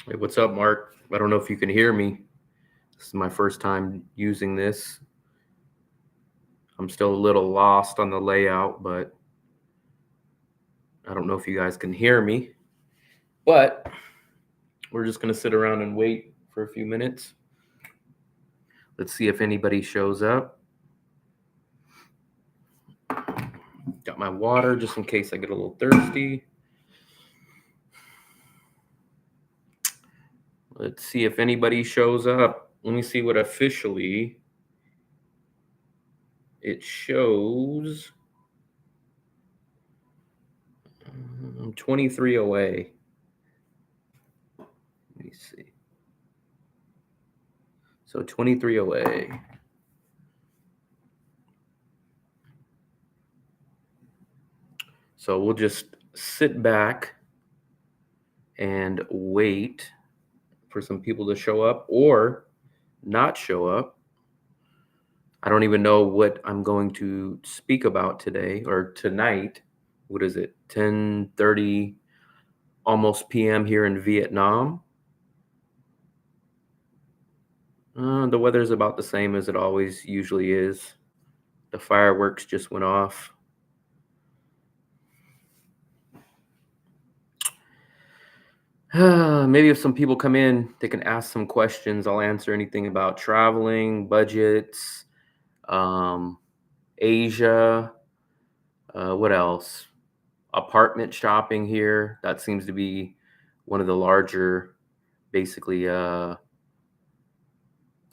Hey, what's up, Mark? I don't know if you can hear me. This is my first time using this. I'm still a little lost on the layout, but I don't know if you guys can hear me. But we're just going to sit around and wait for a few minutes. Let's see if anybody shows up. Got my water just in case I get a little thirsty. Let's see if anybody shows up. Let me see what officially it shows. I'm 23 away. Let me see. So 23 away. So we'll just sit back and wait for some people to show up or not show up. I don't even know what I'm going to speak about today or tonight. What is it? 10:30 almost p.m. here in Vietnam. The weather's about the same as it always usually is. The fireworks just went off. Maybe if some people come in, they can ask some questions. I'll answer anything about traveling, budgets, Asia. What else? Apartment shopping here. That seems to be one of the larger, basically, the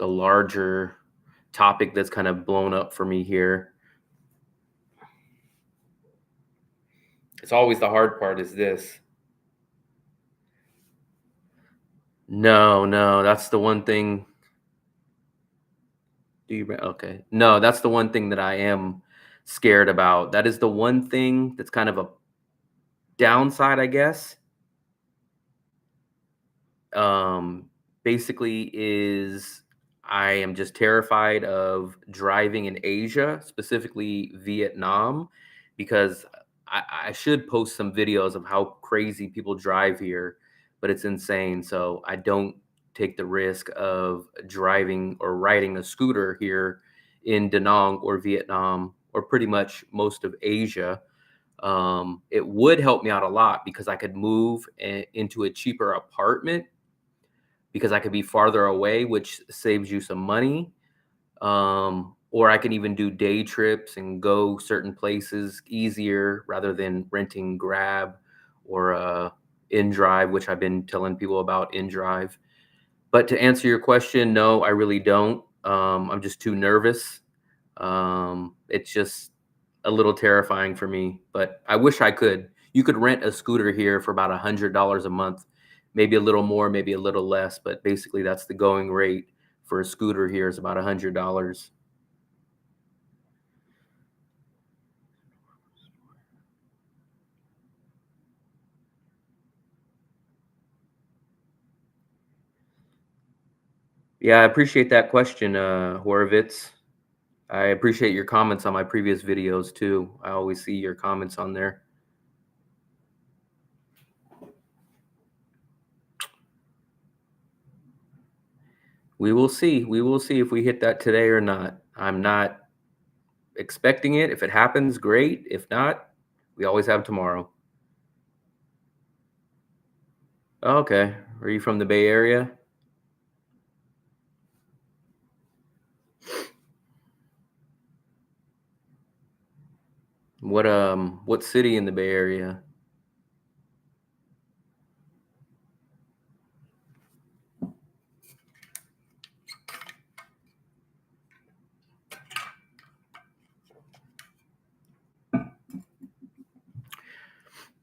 larger topic that's kind of blown up for me here. It's always the hard part is this. No, that's the one thing. Okay. No, that's the one thing that I am scared about. That is the one thing that's kind of a downside, I guess. Basically is I am just terrified of driving in Asia, specifically Vietnam, because I should post some videos of how crazy people drive here, but it's insane. So I don't take the risk of driving or riding a scooter here in Da Nang or Vietnam or pretty much most of Asia. It would help me out a lot because I could move into a cheaper apartment because I could be farther away, which saves you some money. Or I can even do day trips and go certain places easier rather than renting Grab or InDrive, which I've been telling people about InDrive. But to answer your question, no, I really don't. I'm just too nervous. It's just a little terrifying for me, but I wish I could. You could rent a scooter here for about $100 a month, maybe a little more, maybe a little less, but basically that's the going rate for a scooter here is about $100. Yeah, I appreciate that question, Horowitz. I appreciate your comments on my previous videos too. I always see your comments on there. We will see. We will see if we hit that today or not. I'm not expecting it. If it happens, great. If not, we always have tomorrow. Okay. Are you from the Bay Area? What city in the Bay Area?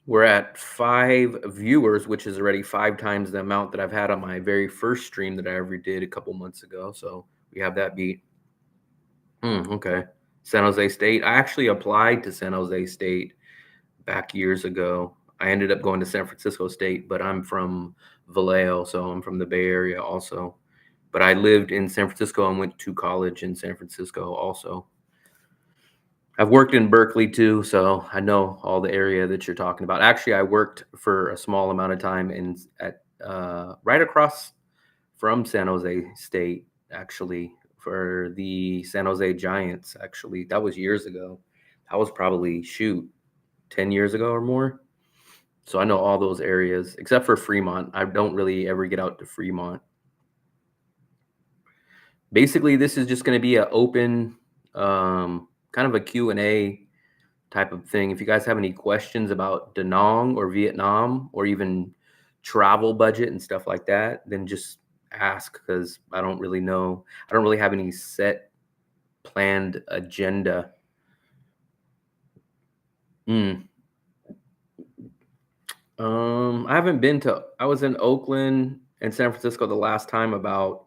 We're at 5 viewers, which is already 5 times the amount that I've had on my very first stream that I ever did a couple months ago. So we have that beat. Okay. San Jose State. I actually applied to San Jose State back years ago. I ended up going to San Francisco State, but I'm from Vallejo, so I'm from the Bay Area also. But I lived in San Francisco and went to college in San Francisco also. I've worked in Berkeley too, so I know all the area that you're talking about. Actually, I worked for a small amount of time right across from San Jose State, actually, for the San Jose Giants. Actually, that was years ago. That was probably 10 years ago or more. So I know all those areas except for Fremont. I don't really ever get out to Fremont. Basically, this is just going to be an open, kind of a Q&A type of thing. If you guys have any questions about Da Nang or Vietnam or even travel budget and stuff like that, then just ask, because I don't really know. I don't really have any set planned agenda. I haven't been to. I was in Oakland and San Francisco the last time about.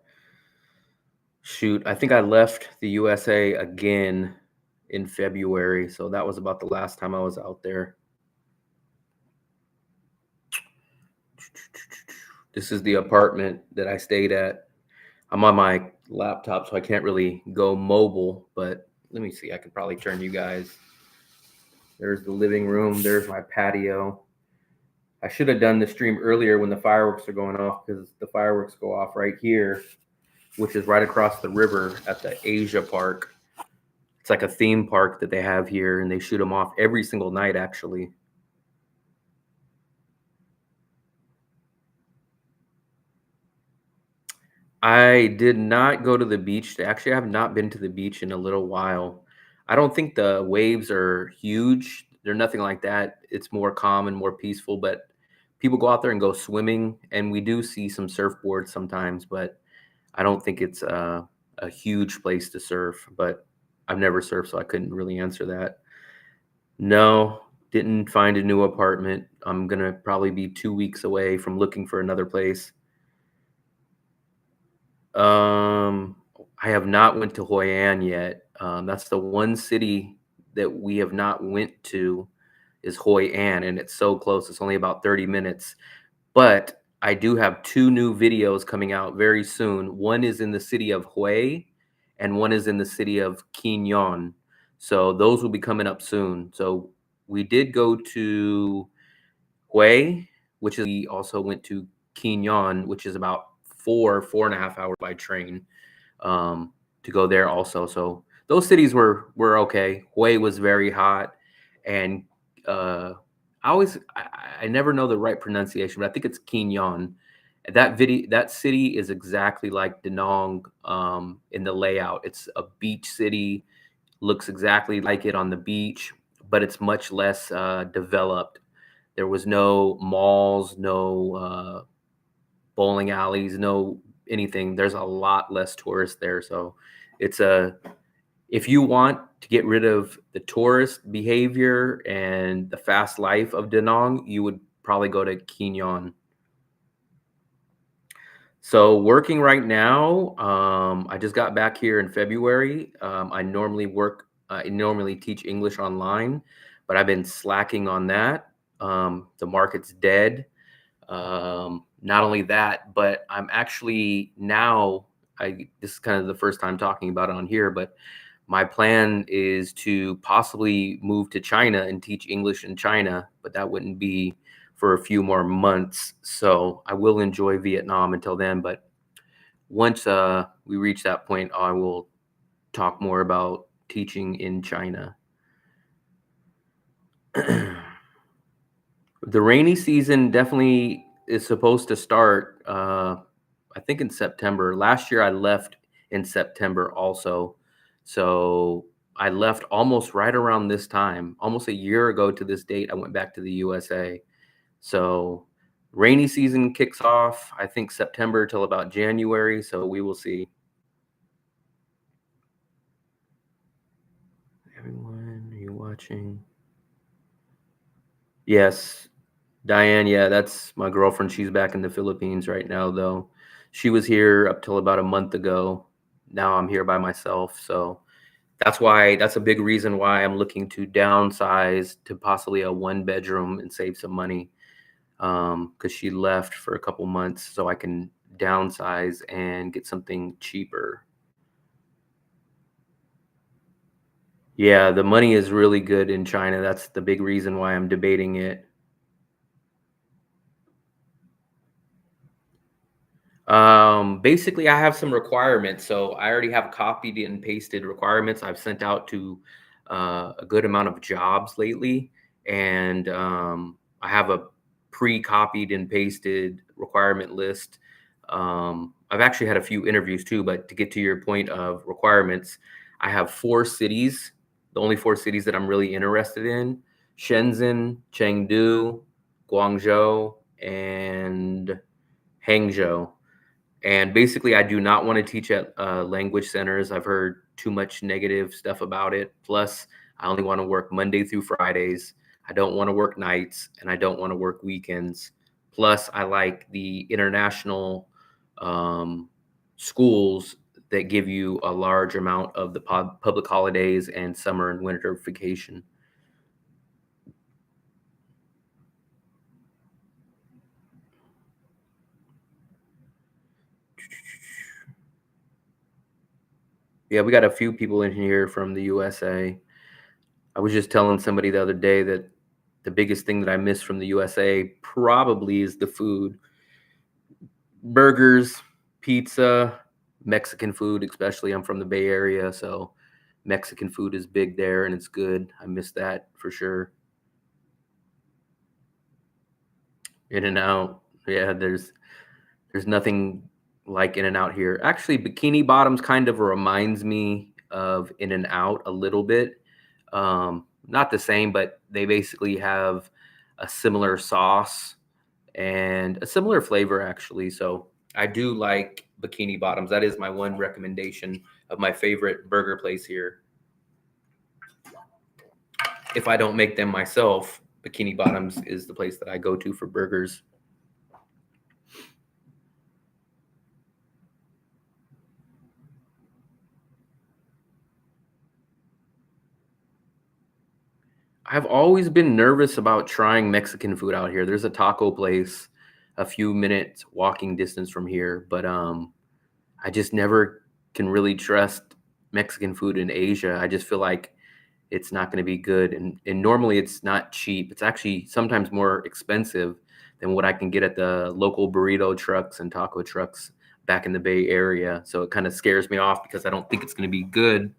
I think I left the USA again in February, so that was about the last time I was out there. This is the apartment that I stayed at. I'm on my laptop, so I can't really go mobile, but let me see. I could probably turn you guys. There's the living room. There's my patio. I should have done the stream earlier when the fireworks are going off, because the fireworks go off right here, which is right across the river at the Asia Park. It's like a theme park that they have here, and they shoot them off every single night, actually. I did not go to the beach. Actually, I have not been to the beach in a little while. I don't think the waves are huge. They're nothing like that. It's more calm and more peaceful, but people go out there and go swimming, and we do see some surfboards sometimes, but I don't think it's a huge place to surf. But I've never surfed, so I couldn't really answer that. No, didn't find a new apartment. I'm gonna probably be 2 weeks away from looking for another place. I have not went to Hoi An yet. That's the one city that we have not went to, is Hoi An, and it's so close. It's only about 30 minutes. But I do have 2 new videos coming out very soon. One is in the city of Hue, and one is in the city of Quy Nhon. So those will be coming up soon. So we did go to Hue, which is, we also went to Quy Nhon, which is about 4.5 hours by train, to go there also. So those cities were okay. Hue was very hot, and I never know the right pronunciation, but I think it's Quy Nhon. That city is exactly like Da Nang in the layout. It's a beach city, looks exactly like it on the beach, but it's much less developed. There was no malls, no bowling alleys, no anything. There's a lot less tourists there. So if you want to get rid of the tourist behavior and the fast life of Da Nang, you would probably go to Quy Nhon. So working right now, I just got back here in February. I normally teach English online, but I've been slacking on that. The market's dead. Not only that, but I'm actually now, this is kind of the first time talking about it on here, but my plan is to possibly move to China and teach English in China, but that wouldn't be for a few more months. So I will enjoy Vietnam until then. But once we reach that point, I will talk more about teaching in China. The rainy season definitely is supposed to start, I think in September. Last year I left in September also. So I left almost right around this time, almost a year ago to this date. I went back to the USA. So rainy season kicks off, I think September till about January. So we will see. Everyone, are you watching? Yes. Diane, yeah, that's my girlfriend. She's back in the Philippines right now, though. She was here up till about a month ago. Now I'm here by myself. So that's a big reason why I'm looking to downsize to possibly a one bedroom and save some money. Because she left for a couple months, so I can downsize and get something cheaper. Yeah, the money is really good in China. That's the big reason why I'm debating it. Basically, I have some requirements. So I already have copied and pasted requirements I've sent out to a good amount of jobs lately. And I have a pre-copied and pasted requirement list. I've actually had a few interviews too, but to get to your point of requirements, I have four cities, the only four cities that I'm really interested in: Shenzhen, Chengdu, Guangzhou, and Hangzhou. And basically, I do not want to teach at language centers. I've heard too much negative stuff about it. Plus, I only want to work Monday through Fridays. I don't want to work nights and I don't want to work weekends. Plus, I like the international um, schools that give you a large amount of the public holidays and summer and winter vacation. Yeah, we got a few people in here from the USA. I was just telling somebody the other day that the biggest thing that I miss from the USA probably is the food. Burgers, pizza, Mexican food, especially. I'm from the Bay Area, so Mexican food is big there and it's good. I miss that for sure. In and out. Yeah, there's nothing like In and Out here. Actually, Bikini Bottoms kind of reminds me of In and Out a little bit. Not the same, but they basically have a similar sauce and a similar flavor, actually. So I do like Bikini Bottoms. That is my one recommendation of my favorite burger place here. If I don't make them myself, Bikini Bottoms is the place that I go to for burgers. I've always been nervous about trying Mexican food out here. There's a taco place a few minutes walking distance from here, but I just never can really trust Mexican food in Asia. I just feel like it's not going to be good, and normally it's not cheap. It's actually sometimes more expensive than what I can get at the local burrito trucks and taco trucks back in the Bay Area. So it kind of scares me off because I don't think it's going to be good.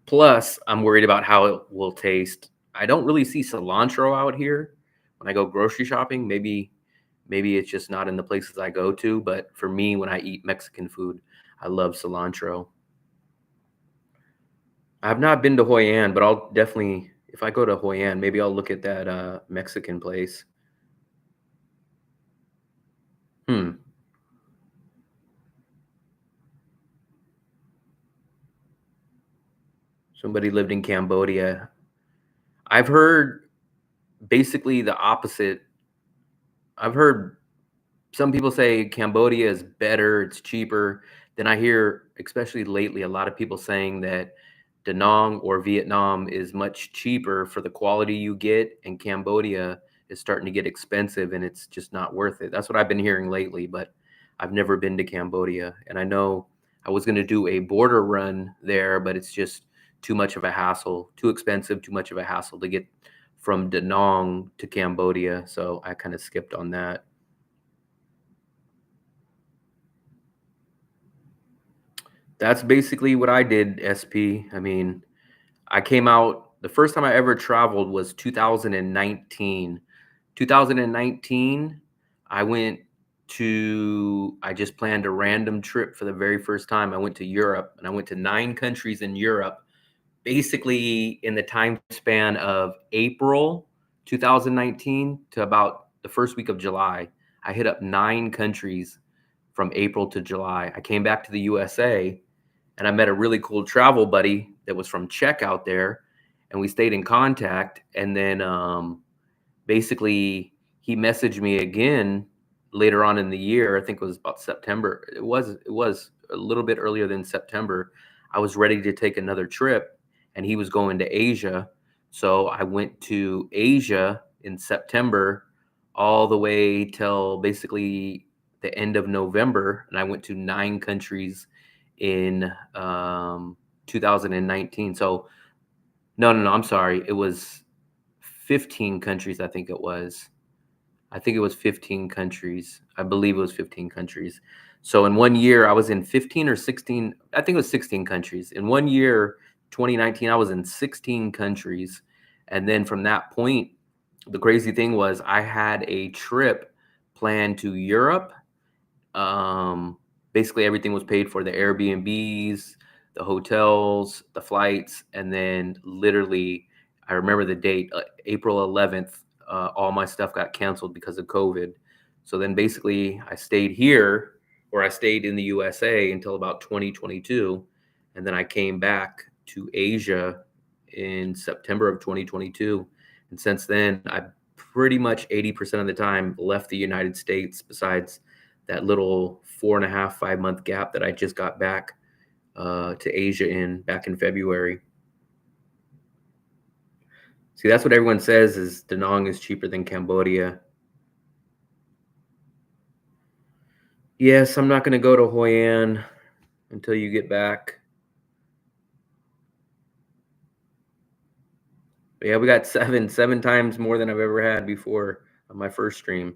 Plus, I'm worried about how it will taste. I don't really see cilantro out here when I go grocery shopping. Maybe it's just not in the places I go to, but for me when I eat Mexican food, I love cilantro. I've not been to Hoi An, but I'll definitely, if I go to Hoi An, maybe I'll look at that Mexican place. Hmm. Somebody lived in Cambodia. I've heard basically the opposite. I've heard some people say Cambodia is better, it's cheaper. Then I hear, especially lately, a lot of people saying that Da Nang or Vietnam is much cheaper for the quality you get, and Cambodia is starting to get expensive and it's just not worth it. That's what I've been hearing lately, but I've never been to Cambodia. And I know I was going to do a border run there, but it's just too much of a hassle, too expensive, too much of a hassle to get from Da Nang to Cambodia. So I kind of skipped on that. That's basically what I did, SP. I mean, I came out the first time I ever traveled was 2019. 2019, I went I just planned a random trip for the very first time. I went to Europe and I went to 9 countries in Europe, basically in the time span of April 2019 to about the first week of July. I hit up 9 countries from April to July. I came back to the USA and I met a really cool travel buddy that was from Czech out there, and we stayed in contact. And then basically he messaged me again later on in the year. I think it was about September. It was a little bit earlier than September. I was ready to take another trip, and he was going to Asia. So I went to Asia in September all the way till basically the end of November, and I went to 9 countries in 2019. So no, I'm sorry. It was 15 countries. I think it was 15 countries. I believe it was 15 countries. So in one year, I was in 15 or 16. I think it was 16 countries. In one year, 2019, I was in 16 countries. And then from that point, the crazy thing was I had a trip planned to Europe. Basically, everything was paid for: the Airbnbs, the hotels, the flights, and then literally, I remember the date, April 11th. All my stuff got canceled because of COVID. So then, basically, I stayed here, or I stayed in the USA until about 2022, and then I came back to Asia in September of 2022. And since then, I pretty much 80% of the time left the United States, besides that little 4.5, 5 month gap that I just got back to Asia back in February. See, that's what everyone says, is Da Nang is cheaper than Cambodia. Yes, I'm not going to go to Hoi An until you get back. But yeah, we got seven times more than I've ever had before on my first stream.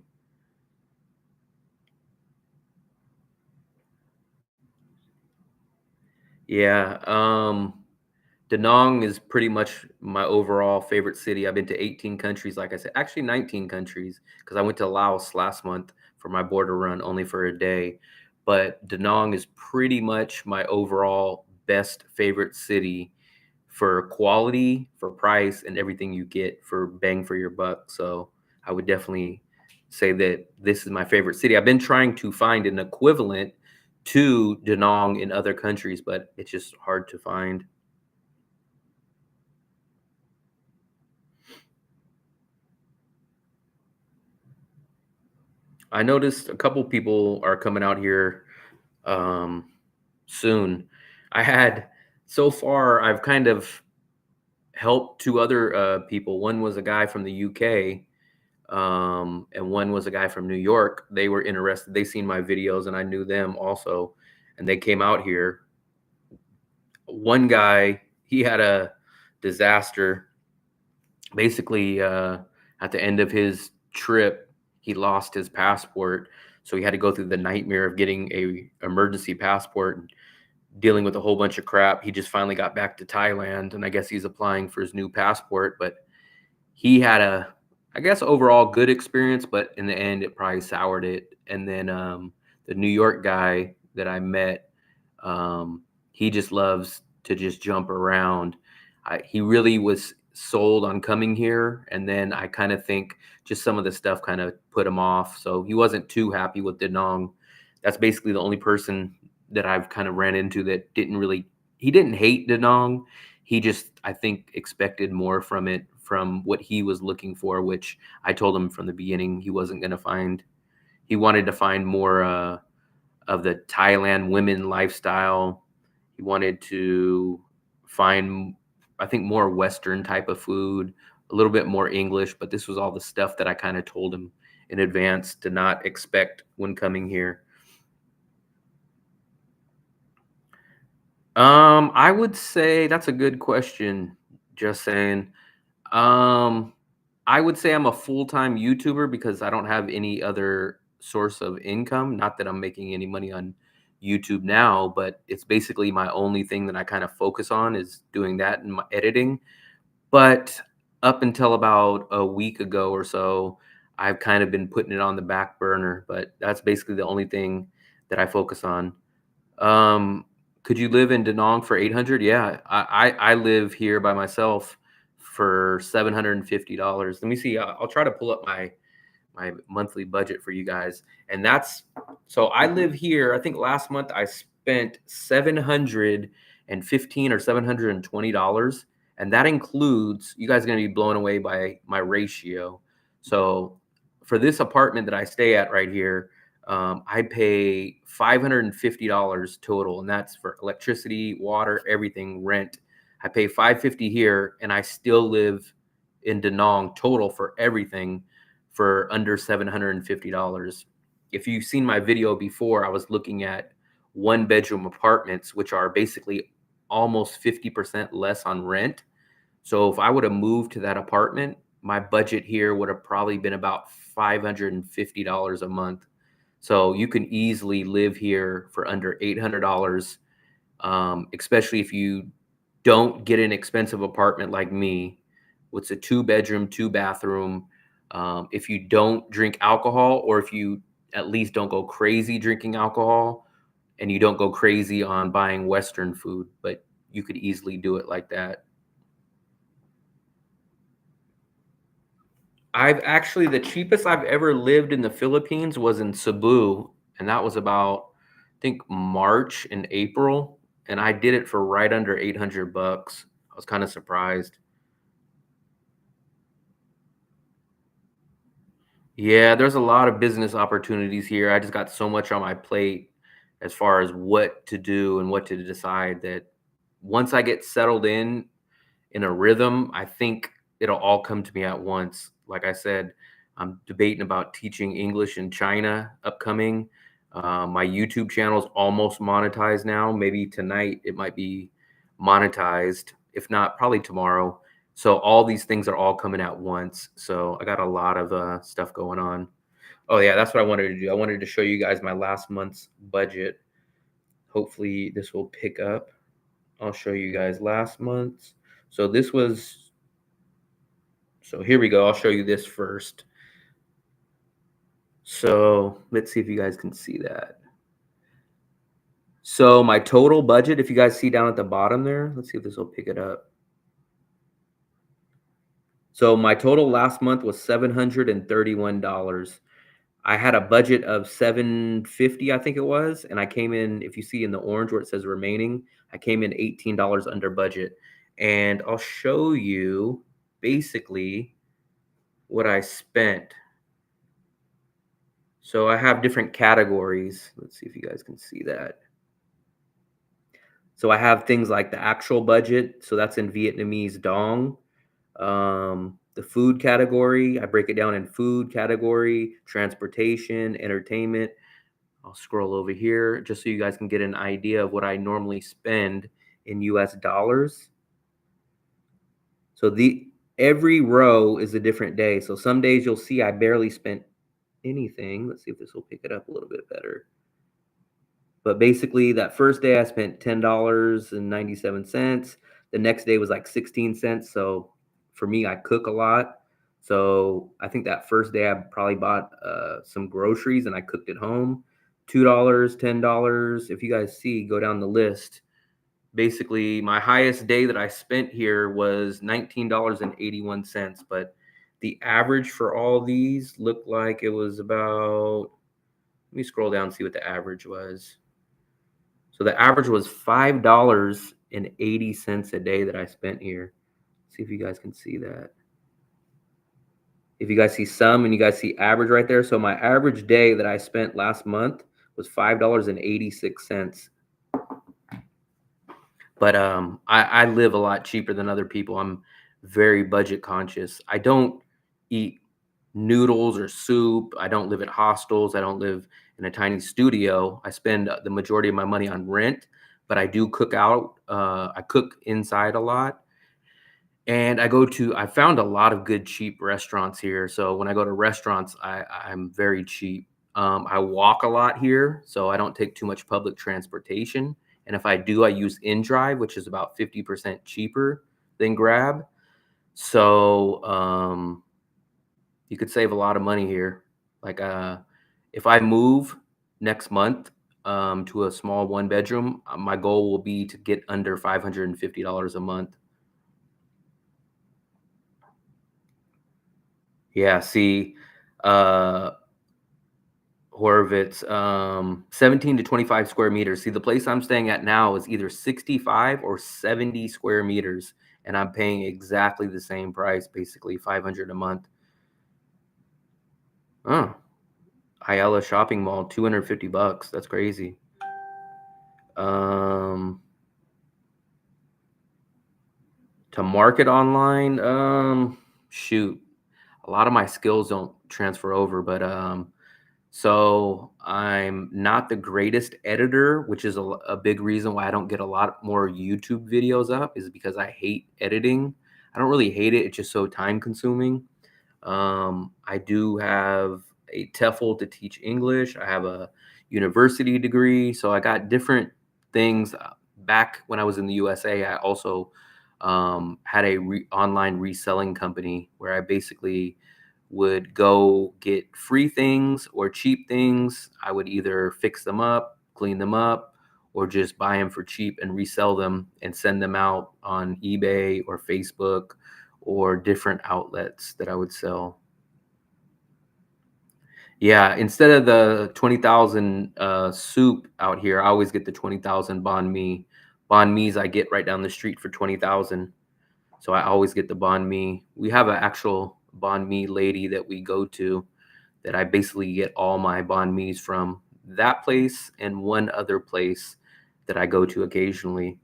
Yeah, Da Nang is pretty much my overall favorite city. I've been to 18 countries, like I said, actually 19 countries, because I went to Laos last month for my border run only for a day. But Da Nang is pretty much my overall best favorite city for quality, for price, and everything you get for bang for your buck. So I would definitely say that this is my favorite city. I've been trying to find an equivalent to Da Nang in other countries, but it's just hard to find. I noticed a couple people are coming out here soon. I had so far, I've kind of helped 2 other people. One was a guy from the UK, and one was a guy from New York. They were interested. They seen my videos, and I knew them also, and they came out here. One guy, he had a disaster. Basically, at the end of his trip, he lost his passport, so he had to go through the nightmare of getting a emergency passport, dealing with a whole bunch of crap. He just finally got back to Thailand, and I guess he's applying for his new passport. But he had I guess, overall good experience, but in the end, it probably soured it. And then the New York guy that I met, he just loves to just jump around. He really was sold on coming here, and then I kind of think just some of the stuff kind of put him off. So he wasn't too happy with Da Nang. That's basically the only person that I've kind of ran into that he didn't hate Da Nang. He just, I think, expected more from it, from what he was looking for, which I told him from the beginning he wasn't going to find. He wanted to find more of the Thailand women lifestyle. He wanted to find, I think, more Western type of food, a little bit more English, but this was all the stuff that I kind of told him in advance to not expect when coming here. I would say that's a good question. Just saying. Um, I would say I'm a full-time YouTuber because I don't have any other source of income. Not that I'm making any money on YouTube now, but it's basically my only thing that I kind of focus on is doing that and my editing. But up until about a week ago or so, I've kind of been putting it on the back burner, but that's basically the only thing that I focus on. Um, could you live in Danong for 800? Yeah, I live here by myself for $750. Let me see. I'll try to pull up my monthly budget for you guys. And that's so I live here. I think last month I spent 715 or $720. And that includes, you guys are gonna be blown away by my ratio. So for this apartment that I stay at right here, I pay $550 total, and that's for electricity, water, everything, rent. I pay $550 here, and I still live in Danong total for everything for under $750. If you've seen my video before, I was looking at one bedroom apartments, which are basically almost 50% less on rent. So if I would have moved to that apartment, my budget here would have probably been about $550 a month. So you can easily live here for under $800, especially if you don't get an expensive apartment like me. It's a 2 bedroom, 2 bathroom. If you don't drink alcohol, or if you at least don't go crazy drinking alcohol, and you don't go crazy on buying Western food, but you could easily do it like that. I've actually, the cheapest I've ever lived in the Philippines was in Cebu, and that was about, I think, March and April, and I did it for right under 800 bucks. I was kind of surprised. Yeah, there's a lot of business opportunities here. I just got so much on my plate as far as what to do and what to decide that once I get settled in a rhythm, I think it'll all come to me at once. Like I said, I'm debating about teaching English in China upcoming. My YouTube channel is almost monetized now. Maybe tonight it might be monetized. If not, probably tomorrow. So all these things are all coming at once. So I got a lot of stuff going on. Oh yeah, that's what I wanted to do. I wanted to show you guys my last month's budget. Hopefully this will pick up. I'll show you guys last month's. So this was, so here we go. I'll show you this first. So let's see if you guys can see that. So my total budget, if you guys see down at the bottom there, let's see if this will pick it up. So my total last month was $731. I had a budget of 750, I think it was, and I came in, if you see in the orange where it says remaining, I came in $18 under budget. And I'll show you basically what I spent. So I have different categories. Let's see if you guys can see that. So I have things like the actual budget. So that's in Vietnamese dong. The food category, I break it down in food category, transportation, entertainment. I'll scroll over here just so you guys can get an idea of what I normally spend in US dollars. So every row is a different day. So some days you'll see I barely spent anything. Let's see if this will pick it up a little bit better. But basically, that first day I spent $10.97. The next day was like 16 cents. So for me, I cook a lot. So I think that first day I probably bought some groceries and I cooked at home. $2, $10. If you guys see, go down the list. Basically, my highest day that I spent here was $19.81. But the average for all these looked like it was about, let me scroll down and see what the average was. So the average was $5.80 a day that I spent here. See if you guys can see that. If you guys see sum and you guys see average right there. So my average day that I spent last month was $5.86. But I live a lot cheaper than other people. I'm very budget conscious. I don't eat noodles or soup. I don't live at hostels. I don't live in a tiny studio. I spend the majority of my money on rent, but I do cook out. I cook inside a lot. And I found a lot of good cheap restaurants here. So when I go to restaurants, I'm very cheap. I walk a lot here, so I don't take too much public transportation. And if I do, I use InDrive, which is about 50% cheaper than Grab. So you could save a lot of money here. Like if I move next month to a small one bedroom, my goal will be to get under $550 a month. Yeah, see, uh, Horvitz, 17 to 25 square meters. See, the place I'm staying at now is either 65 or 70 square meters, and I'm paying exactly the same price, basically 500 a month. Oh, Ayala Shopping Mall, 250 bucks. That's crazy. Um, to market online, shoot, a lot of my skills don't transfer over, but so I'm not the greatest editor, which is a big reason why I don't get a lot more YouTube videos up, is because I hate editing. I don't really hate it. It's just so time consuming. I do have a TEFL to teach English. I have a university degree. So I got different things. Back when I was in the USA, I also had a online reselling company where I basically would go get free things or cheap things. I would either fix them up, clean them up, or just buy them for cheap and resell them and send them out on eBay or Facebook or different outlets that I would sell. Yeah, instead of the 20,000 soup out here, I always get the 20,000 banh mi. Banh mi's I get right down the street for 20,000. So I always get the banh mi. We have an actual banh mi lady that we go to that I basically get all my banh mi's from, that place and one other place that I go to occasionally.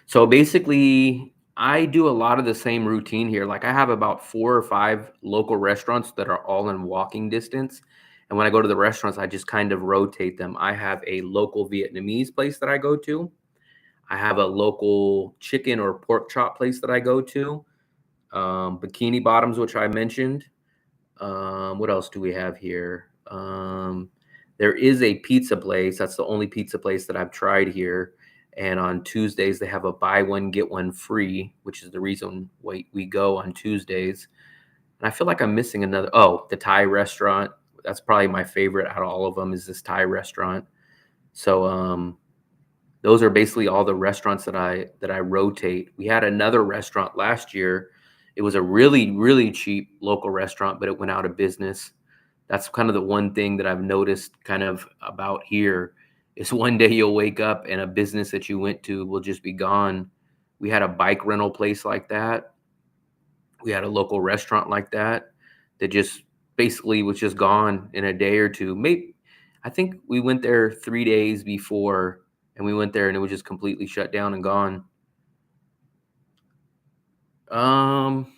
So basically, I do a lot of the same routine here. Like I have about 4 or 5 local restaurants that are all in walking distance. And when I go to the restaurants, I just kind of rotate them. I have a local Vietnamese place that I go to. I have a local chicken or pork chop place that I go to. Bikini Bottoms, which I mentioned. What else do we have here? There is a pizza place. That's the only pizza place that I've tried here. And on Tuesdays, they have a buy one, get one free, which is the reason we go on Tuesdays. And I feel like I'm missing another. Oh, the Thai restaurant. That's probably my favorite out of all of them, is this Thai restaurant. So those are basically all the restaurants that I rotate. We had another restaurant last year. It was a really, really cheap local restaurant, but it went out of business. That's kind of the one thing that I've noticed kind of about here is one day you'll wake up and a business that you went to will just be gone. We had a bike rental place like that. We had a local restaurant like that that just basically was just gone in a day or two. Maybe I think we went there 3 days before, and we went there and it was just completely shut down and gone. Um,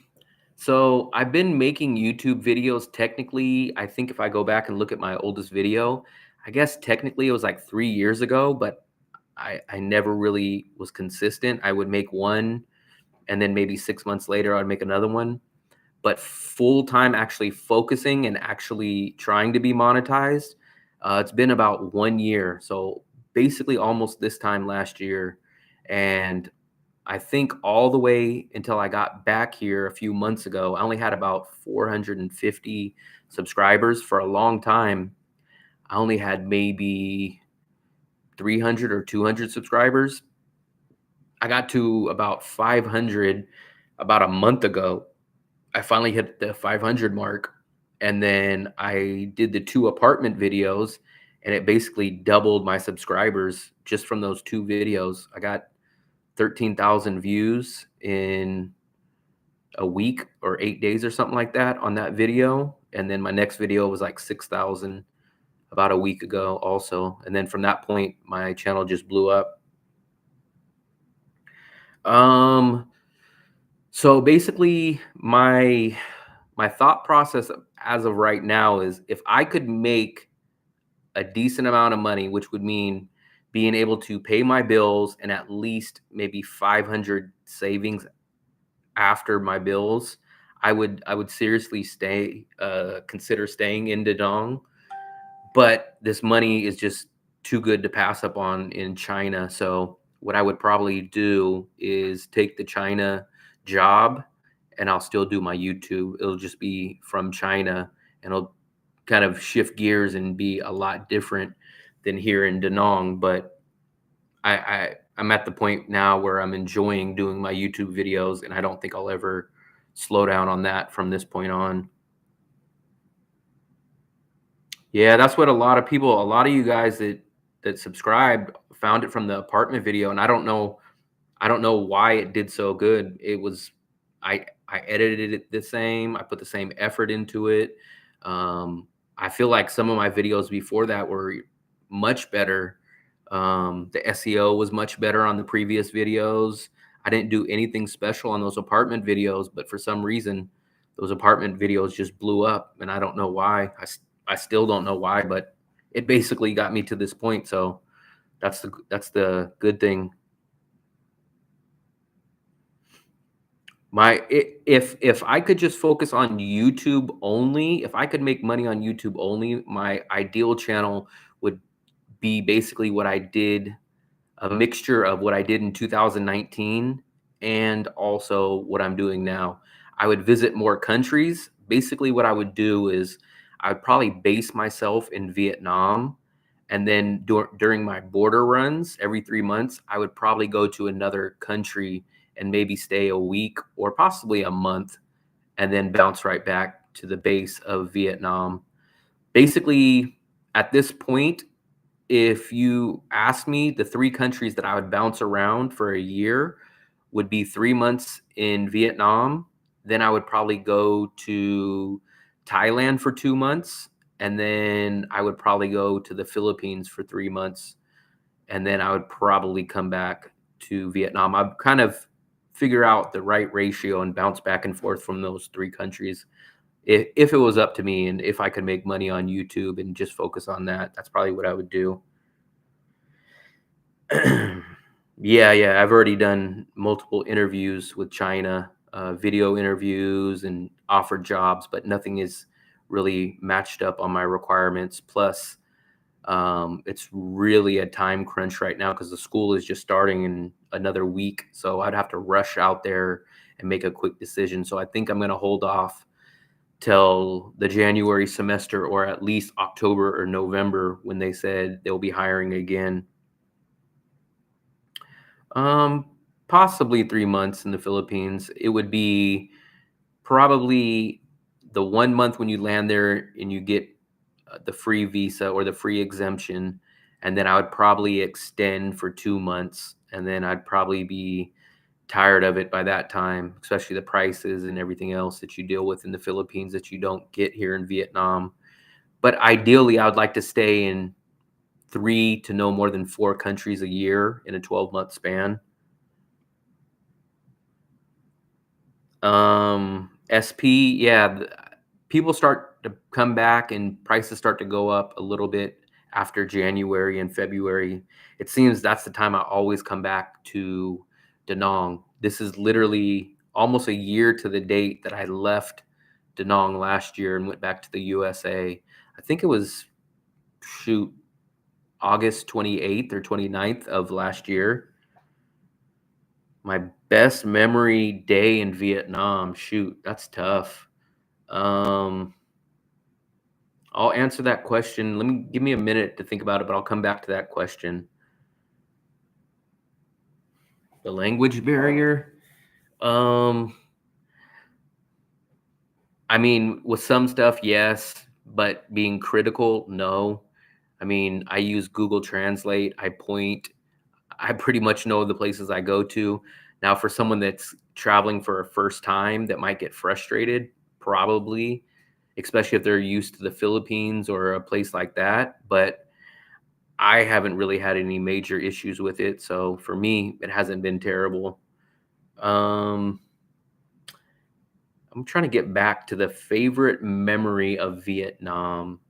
so I've been making YouTube videos. Technically, I think if I go back and look at my oldest video, I guess technically it was like 3 years ago, but I never really was consistent. I would make one and then maybe 6 months later I'd make another one. But full time actually focusing and actually trying to be monetized, it's been about 1 year. So basically almost this time last year. And I think all the way until I got back here a few months ago, I only had about 450 subscribers. For a long time, I only had maybe 300 or 200 subscribers. I got to about 500 about a month ago. I finally hit the 500 mark. And then I did the 2 apartment videos. and it basically doubled my subscribers just from those 2 videos. I got 13,000 views in a week or 8 days or something like that on that video, and then my next video was like 6,000 about a week ago also, and then from that point, my channel just blew up. Um, so basically, my thought process as of right now is if I could make a decent amount of money, which would mean being able to pay my bills and at least maybe 500 savings after my bills, I would seriously consider staying in Dadong. But this money is just too good to pass up on in China. So what I would probably do is take the China job and I'll still do my YouTube. It'll just be from China and it'll kind of shift gears and be a lot different than here in Danong. But I'm at the point now where I'm enjoying doing my YouTube videos and I don't think I'll ever slow down on that from this point on. Yeah, that's what a lot of you guys that subscribed found it from the apartment video, and I don't know why it did so good. I edited it the same. I put the same effort into it. I feel like some of my videos before that were much better. The SEO was much better on the previous videos. I didn't do anything special on those apartment videos, but for some reason, those apartment videos just blew up, and I don't know why. I still don't know why, but it basically got me to this point. So that's the good thing. If I could just focus on YouTube only, if I could make money on YouTube only, my ideal channel would be basically what I did, a mixture of what I did in 2019 and also what I'm doing now. I would visit more countries. Basically, what I would do is I would probably base myself in Vietnam. And then during my border runs every 3 months, I would probably go to another country and maybe stay a week or possibly a month and then bounce right back to the base of Vietnam. Basically, at this point, if you ask me, the 3 countries that I would bounce around for a year would be 3 months in Vietnam, then I would probably go to Thailand for 2 months, and then I would probably go to the Philippines for 3 months, and then I would probably come back to Vietnam. I'd kind of figure out the right ratio and bounce back and forth from those 3 countries. If it was up to me and if I could make money on YouTube and just focus on that, that's probably what I would do. Yeah, I've already done multiple interviews with China, video interviews and offered jobs, but nothing is really matched up on my requirements. Plus, it's really a time crunch right now because the school is just starting in another week. So I'd have to rush out there and make a quick decision. So I think I'm going to hold off till the January semester or at least October or November when they said they'll be hiring again. Um, Possibly 3 months in the Philippines. It would be probably the 1 month when you land there and you get the free visa or the free exemption, and then I would probably extend for 2 months, and then I'd probably be tired of it by that time, especially the prices and everything else that you deal with in the Philippines that you don't get here in Vietnam. But ideally, I would like to stay in 3 to no more than 4 countries a year in a 12-month span. SP, yeah, people start to come back and prices start to go up a little bit after January and February. It seems that's the time I always come back to Da Nang. This is literally almost a year to the date that I left Da Nang last year and went back to the USA. I think it was, shoot, August 28th or 29th of last year. My best memory day in Vietnam. Shoot, that's tough. Um, I'll answer that question. Give me a minute to think about it, but I'll come back to that question. The language barrier. Um, I mean, with some stuff, yes, but being critical, no. I mean, I use Google Translate. I pretty much know the places I go to. Now, for someone that's traveling for a first time that might get frustrated, probably, especially if they're used to the Philippines or a place like that. But I haven't really had any major issues with it. So for me, it hasn't been terrible. Um, I'm trying to get back to the favorite memory of Vietnam.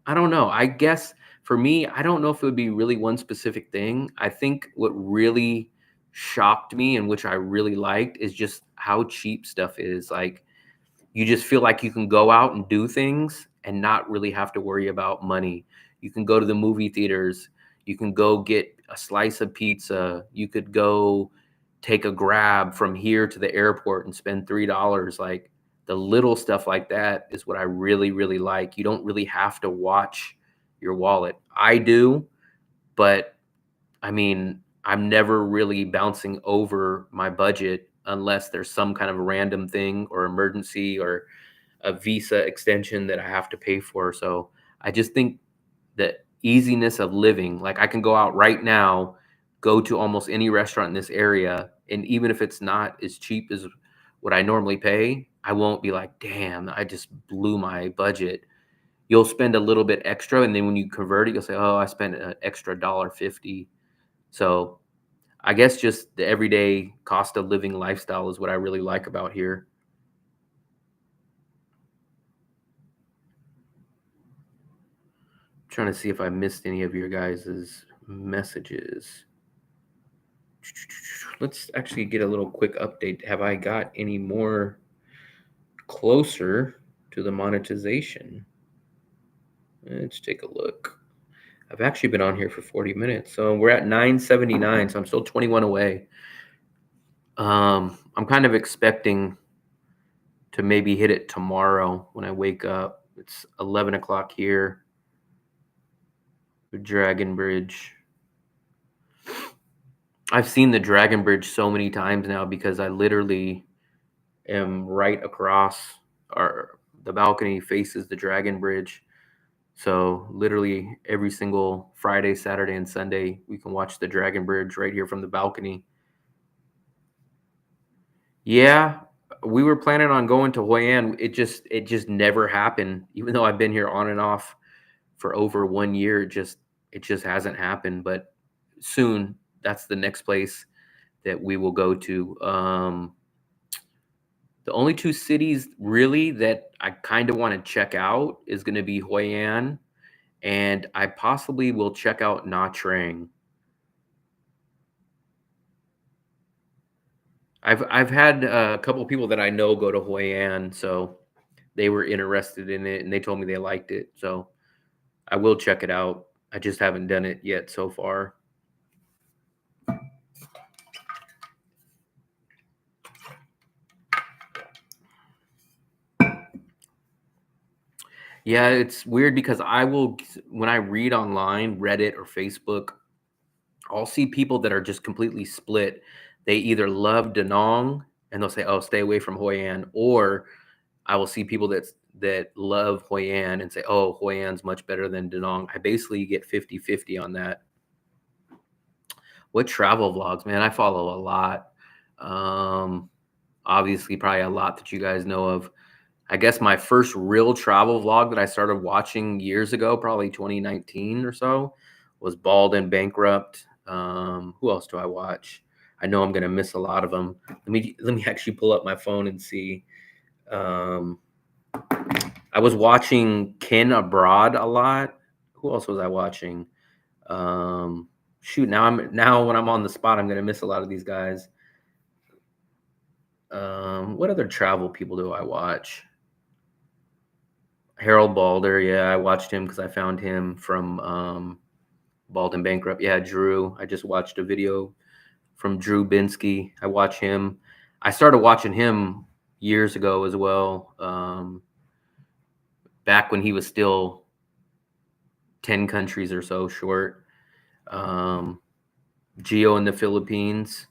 I don't know. I guess for me, I don't know if it would be really one specific thing. I think what really shocked me and which I really liked is just how cheap stuff is. Like, you just feel like you can go out and do things and not really have to worry about money. You can go to the movie theaters. You can go get a slice of pizza. You could go take a grab from here to the airport and spend $3. Like, the little stuff like that is what I really, really like. You don't really have to watch your wallet. I do, but I mean, I'm never really bouncing over my budget unless there's some kind of random thing or emergency or a visa extension that I have to pay for. So I just think the easiness of living, like I can go out right now, go to almost any restaurant in this area, and even if it's not as cheap as what I normally pay, I won't be like, damn, I just blew my budget. You'll spend a little bit extra, and then when you convert it, you'll say, oh, I spent an extra $1.50. So I guess just the everyday cost of living lifestyle is what I really like about here. Trying to see if I missed any of your guys' messages. Let's actually get a little quick update. Have I got any more closer to the monetization? Let's take a look. I've actually been on here for 40 minutes. So we're at 979. So I'm still 21 away. I'm kind of expecting to maybe hit it tomorrow when I wake up. It's 11 o'clock here. Dragon Bridge. I've seen the Dragon Bridge so many times now because I literally am right across the balcony faces the Dragon Bridge. So literally every single Friday, Saturday, and Sunday, we can watch the Dragon Bridge right here from the balcony. Yeah, we were planning on going to Hoi An. It just never happened. Even though I've been here on and off for over 1 year, it just hasn't happened. But soon, that's the next place that we will go to. The only two cities really that I kind of want to check out is going to be Hoi An, and I possibly will check out Nha Trang. I've had a couple of people that I know go to Hoi An, so they were interested in it and they told me they liked it. So I will check it out. I just haven't done it yet so far. Yeah, it's weird because when I read online, Reddit or Facebook, I'll see people that are just completely split. They either love Da Nang and they'll say, "Oh, stay away from Hoi An," or I will see people that love Hoi An and say, "Oh, Hoi An's much better than Da Nang." I basically get 50-50 on that. What travel vlogs, man? I follow a lot. Um, Obviously, probably a lot that you guys know of. I guess my first real travel vlog that I started watching years ago, probably 2019 or so, was Bald and Bankrupt. Who else do I watch? I know I'm gonna miss a lot of them. Let me actually pull up my phone and see. Um, I was watching Ken Abroad a lot. Who else was I watching? Shoot, now when I'm on the spot, I'm gonna miss a lot of these guys. What other travel people do I watch? Harold Balder, yeah, I watched him because I found him from Bald and Bankrupt. Yeah, Drew. I just watched a video from Drew Binsky. I watch him. I started watching him years ago as well. Back when he was still 10 countries or so short. Geo in the Philippines.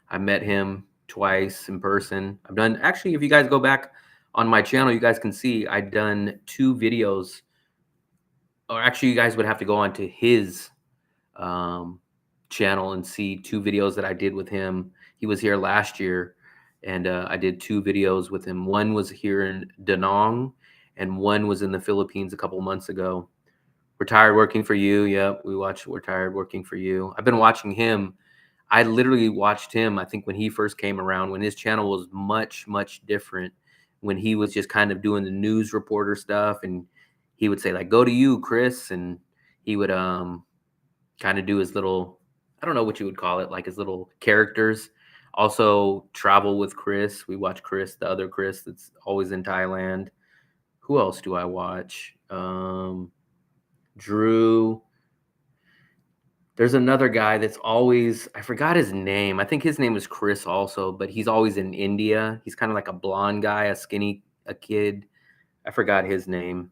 I met him twice in person. I've done, actually, if you guys go back on my channel, you guys can see I've done 2 videos or actually, you guys would have to go onto his um, channel and see 2 videos that I did with him. He was here last year, and I did 2 videos with him. One was here in Da Nang, and one was in the Philippines a couple months ago. Retired Working for You. Yep, we watched Retired Working for You. I've been watching him. I literally watched him, I think, when he first came around, when his channel was much, much different, when he was just kind of doing the news reporter stuff, and he would say, like, go to you, Chris, and he would kind of do his little, I don't know what you would call it, like his little characters. Also, Travel with Chris. We watch Chris, the other Chris that's always in Thailand. Who else do I watch? Drew. There's another guy that's always, I forgot his name. I think his name is Chris also, but he's always in India. He's kind of like a blonde guy, a kid. I forgot his name.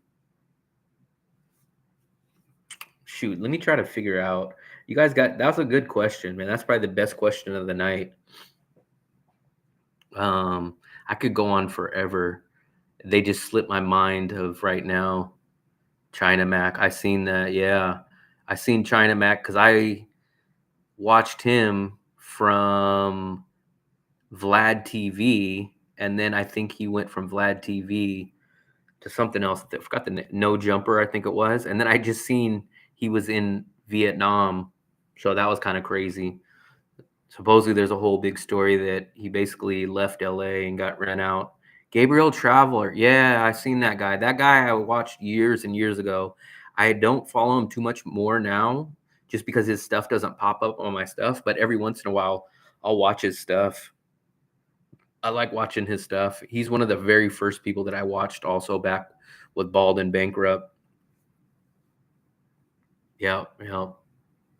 Shoot, let me try to figure out. You guys that's a good question, man. That's probably the best question of the night. I could go on forever. They just slipped my mind of right now. China Mac. I seen that. Yeah. I seen China Mac because I watched him from Vlad TV, and then I think he went from Vlad TV to something else. I forgot the No Jumper, I think it was. And then I just seen he was in Vietnam, so that was kind of crazy. Supposedly, there's a whole big story that he basically left LA and got rent out. Gabriel Traveler, yeah, I seen that guy. That guy I watched years and years ago. I don't follow him too much more now, just because his stuff doesn't pop up on my stuff. But every once in a while, I'll watch his stuff. I like watching his stuff. He's one of the very first people that I watched also back with Bald and Bankrupt. Yeah, yeah,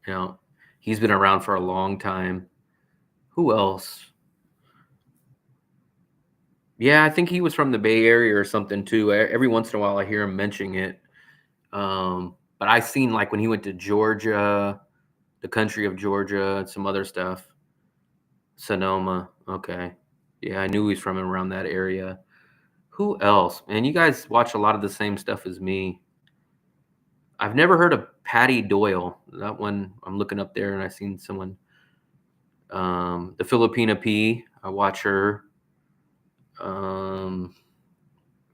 yeah. He's been around for a long time. Who else? Yeah, I think he was from the Bay Area or something too. Every once in a while I hear him mentioning it. But I seen like when he went to Georgia, the country of Georgia, and some other stuff. Sonoma. Okay. Yeah, I knew he's from around that area. Who else? Man, you guys watch a lot of the same stuff as me. I've never heard of Patty Doyle. That one I'm looking up there, and I seen someone. The Filipina P. I watch her.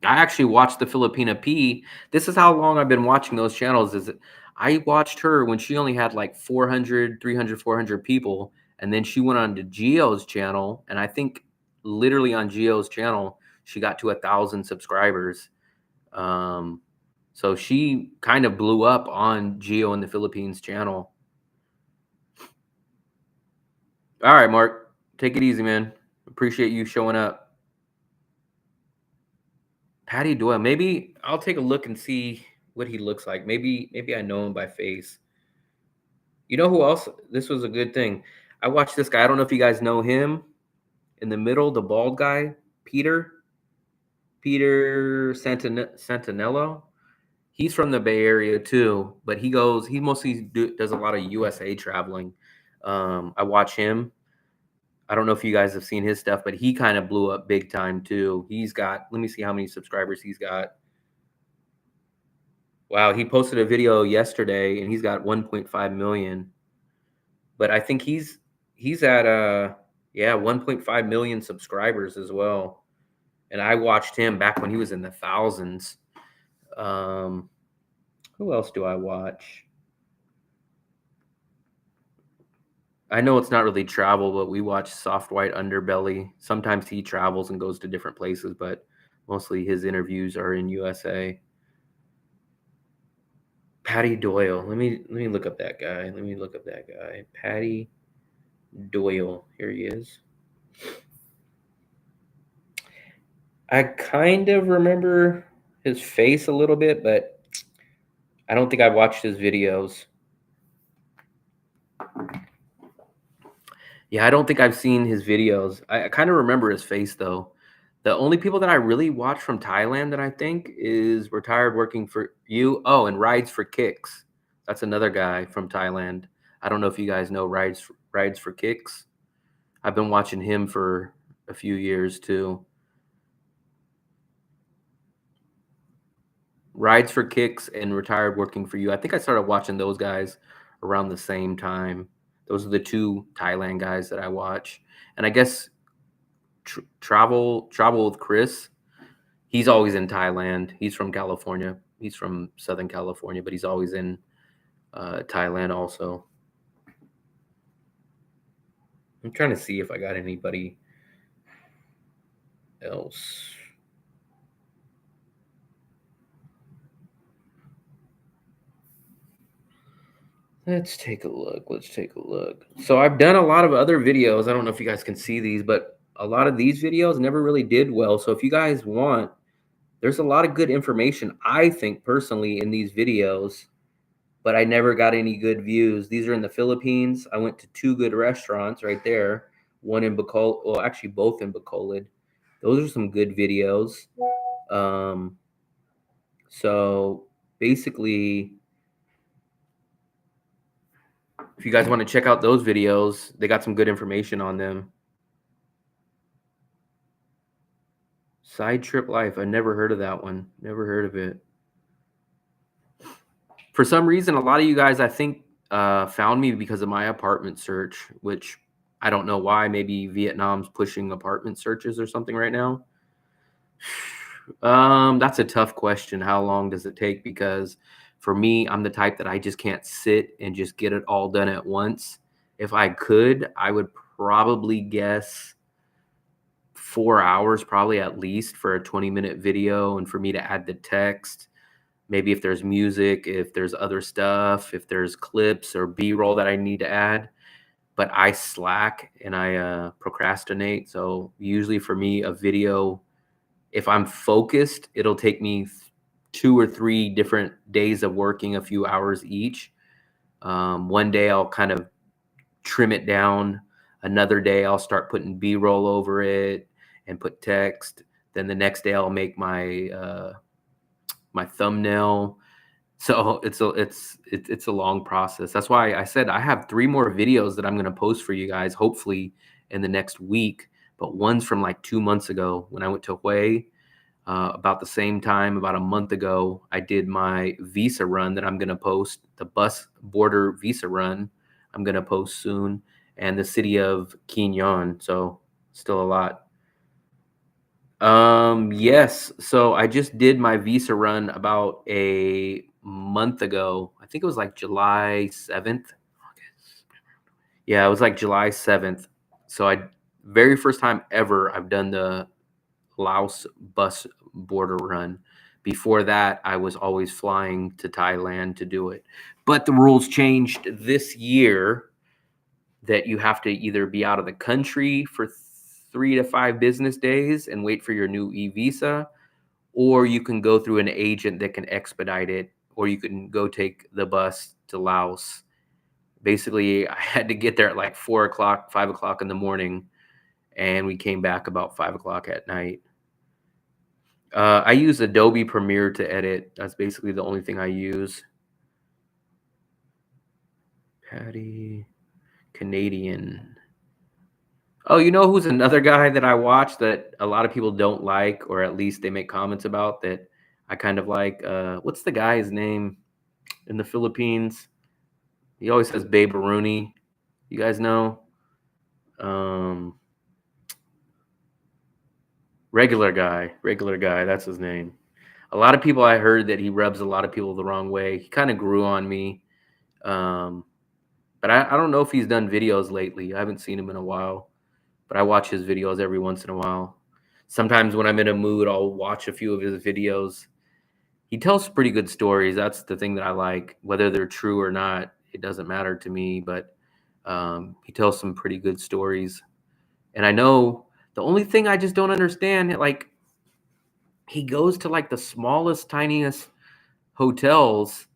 I actually watched the Filipina P. This is how long I've been watching those channels. Is it? I watched her when she only had like 400, 300, 400 people, and then she went on to Geo's channel, and I think literally on Geo's channel she got to 1,000 subscribers. Um, so she kind of blew up on Geo in the Philippines channel. All right, Mark, take it easy, man. Appreciate you showing up. Patty Doyle. Maybe I'll take a look and see what he looks like. Maybe I know him by face. You know who else? This was a good thing. I watched this guy. I don't know if you guys know him. In the middle, the bald guy, Peter Santinello. He's from the Bay Area too, but he mostly does a lot of USA traveling. I watch him. I don't know if you guys have seen his stuff, but he kind of blew up big time too. He's got, let me see how many subscribers he's got. Wow, he posted a video yesterday and he's got 1.5 million. But I think he's at 1.5 million subscribers as well. And I watched him back when he was in the thousands. Who else do I watch? I know it's not really travel, but we watch Soft White Underbelly. Sometimes he travels and goes to different places, but mostly his interviews are in USA. Patty Doyle. Let me look up that guy. Patty Doyle. Here he is. I kind of remember his face a little bit, but I don't think I've watched his videos. Yeah, I don't think I've seen his videos. I kind of remember his face though. The only people that I really watch from Thailand that I think is Retired Working for You. Oh, and Rides for Kicks. That's another guy from Thailand. I don't know if you guys know Rides for Kicks. I've been watching him for a few years too. Rides for Kicks and Retired Working for You. I think I started watching those guys around the same time. Those are the two Thailand guys that I watch. And I guess Travel with Chris. He's always in Thailand. He's from California. He's from Southern California, but he's always in Thailand also. I'm trying to see if I got anybody else. Let's take a look. So I've done a lot of other videos. I don't know if you guys can see these, but a lot of these videos never really did well. So if you guys want, there's a lot of good information, I think personally, in these videos, but I never got any good views. These are in the Philippines. I went to 2 good restaurants right there. One in Bacolod, well, actually both in Bacolod. Those are some good videos. So basically, if you guys want to check out those videos, they got some good information on them. Side Trip Life. I never heard of that one. Never heard of it. For some reason, a lot of you guys, I think, found me because of my apartment search, which I don't know why. Maybe Vietnam's pushing apartment searches or something right now. That's a tough question. How long does it take? Because for me, I'm the type that I just can't sit and just get it all done at once. If I could, I would probably guess 4 hours, probably at least, for a 20-minute video, and for me to add the text. Maybe if there's music, if there's other stuff, if there's clips or B-roll that I need to add. But I slack and I procrastinate. So usually for me, a video, if I'm focused, it'll take me 2 or 3 different days of working a few hours each. One day I'll kind of trim it down. Another day I'll start putting B-roll over it and put text. Then the next day I'll make my my thumbnail. So it's a long process. That's why I said I have 3 more videos that I'm going to post for you guys, hopefully in the next week. But one's from like 2 months ago when I went to Hawaii. About the same time, about a month ago, I did my visa run that I'm going to post, the bus border visa run I'm going to post soon, and the city of Quinyon. So still a lot. Yes. So I just did my visa run about a month ago. I think it was like July 7th. Yeah, it was like July 7th. So very first time ever I've done the Laos bus border run. Before that, I was always flying to Thailand to do it. But the rules changed this year that you have to either be out of the country for 3 to 5 business days and wait for your new e-visa, or you can go through an agent that can expedite it, or you can go take the bus to Laos. Basically, I had to get there at like 4 o'clock, 5 o'clock in the morning, and we came back about 5 o'clock at night. I use Adobe Premiere to edit. That's basically the only thing I use. Patty, Canadian. Oh, you know who's another guy that I watch that a lot of people don't like, or at least they make comments about that I kind of like? What's the guy's name in the Philippines? He always says Babe Rooney. You guys know? Regular guy. That's his name. A lot of people, I heard that he rubs a lot of people the wrong way. He kind of grew on me. But I don't know if he's done videos lately. I haven't seen him in a while, but I watch his videos every once in a while. Sometimes when I'm in a mood, I'll watch a few of his videos. He tells pretty good stories. That's the thing that I like. Whether they're true or not, it doesn't matter to me, but he tells some pretty good stories. And I know the only thing I just don't understand, like, he goes to like the smallest, tiniest hotels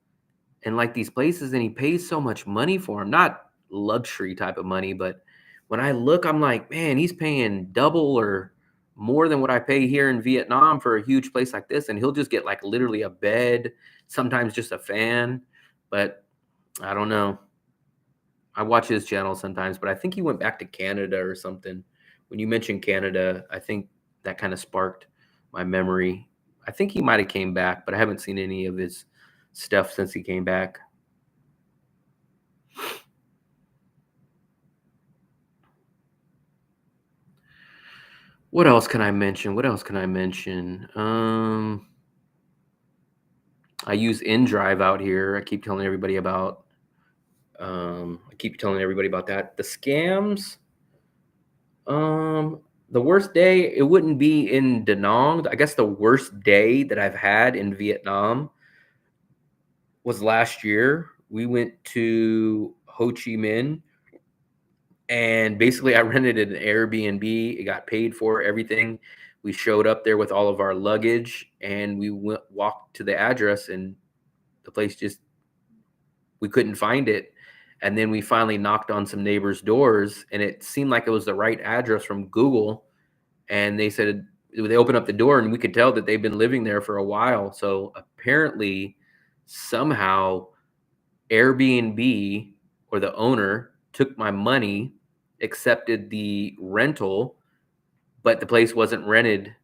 and like these places, and he pays so much money for them. Not luxury type of money, but when I look, I'm like, man, he's paying double or more than what I pay here in Vietnam for a huge place like this. And he'll just get like literally a bed, sometimes just a fan. But I don't know. I watch his channel sometimes, but I think he went back to Canada or something. When you mentioned Canada, I think that kind of sparked my memory. I think he might have came back, but I haven't seen any of his stuff since he came back. What else can I mention? What else can I mention? I use InDrive out here. I keep telling everybody about that. The scams, the worst day, it wouldn't be in Da Nang. I guess the worst day that I've had in Vietnam was last year. We went to Ho Chi Minh, and basically I rented an Airbnb. It got paid for, everything. We showed up there with all of our luggage, and walked to the address, and the place just, we couldn't find it. And then we finally knocked on some neighbors' doors, and it seemed like it was the right address from Google. And they said, they opened up the door, and we could tell that they've been living there for a while. So apparently, somehow, Airbnb, or the owner, took my money, accepted the rental, but the place wasn't rented.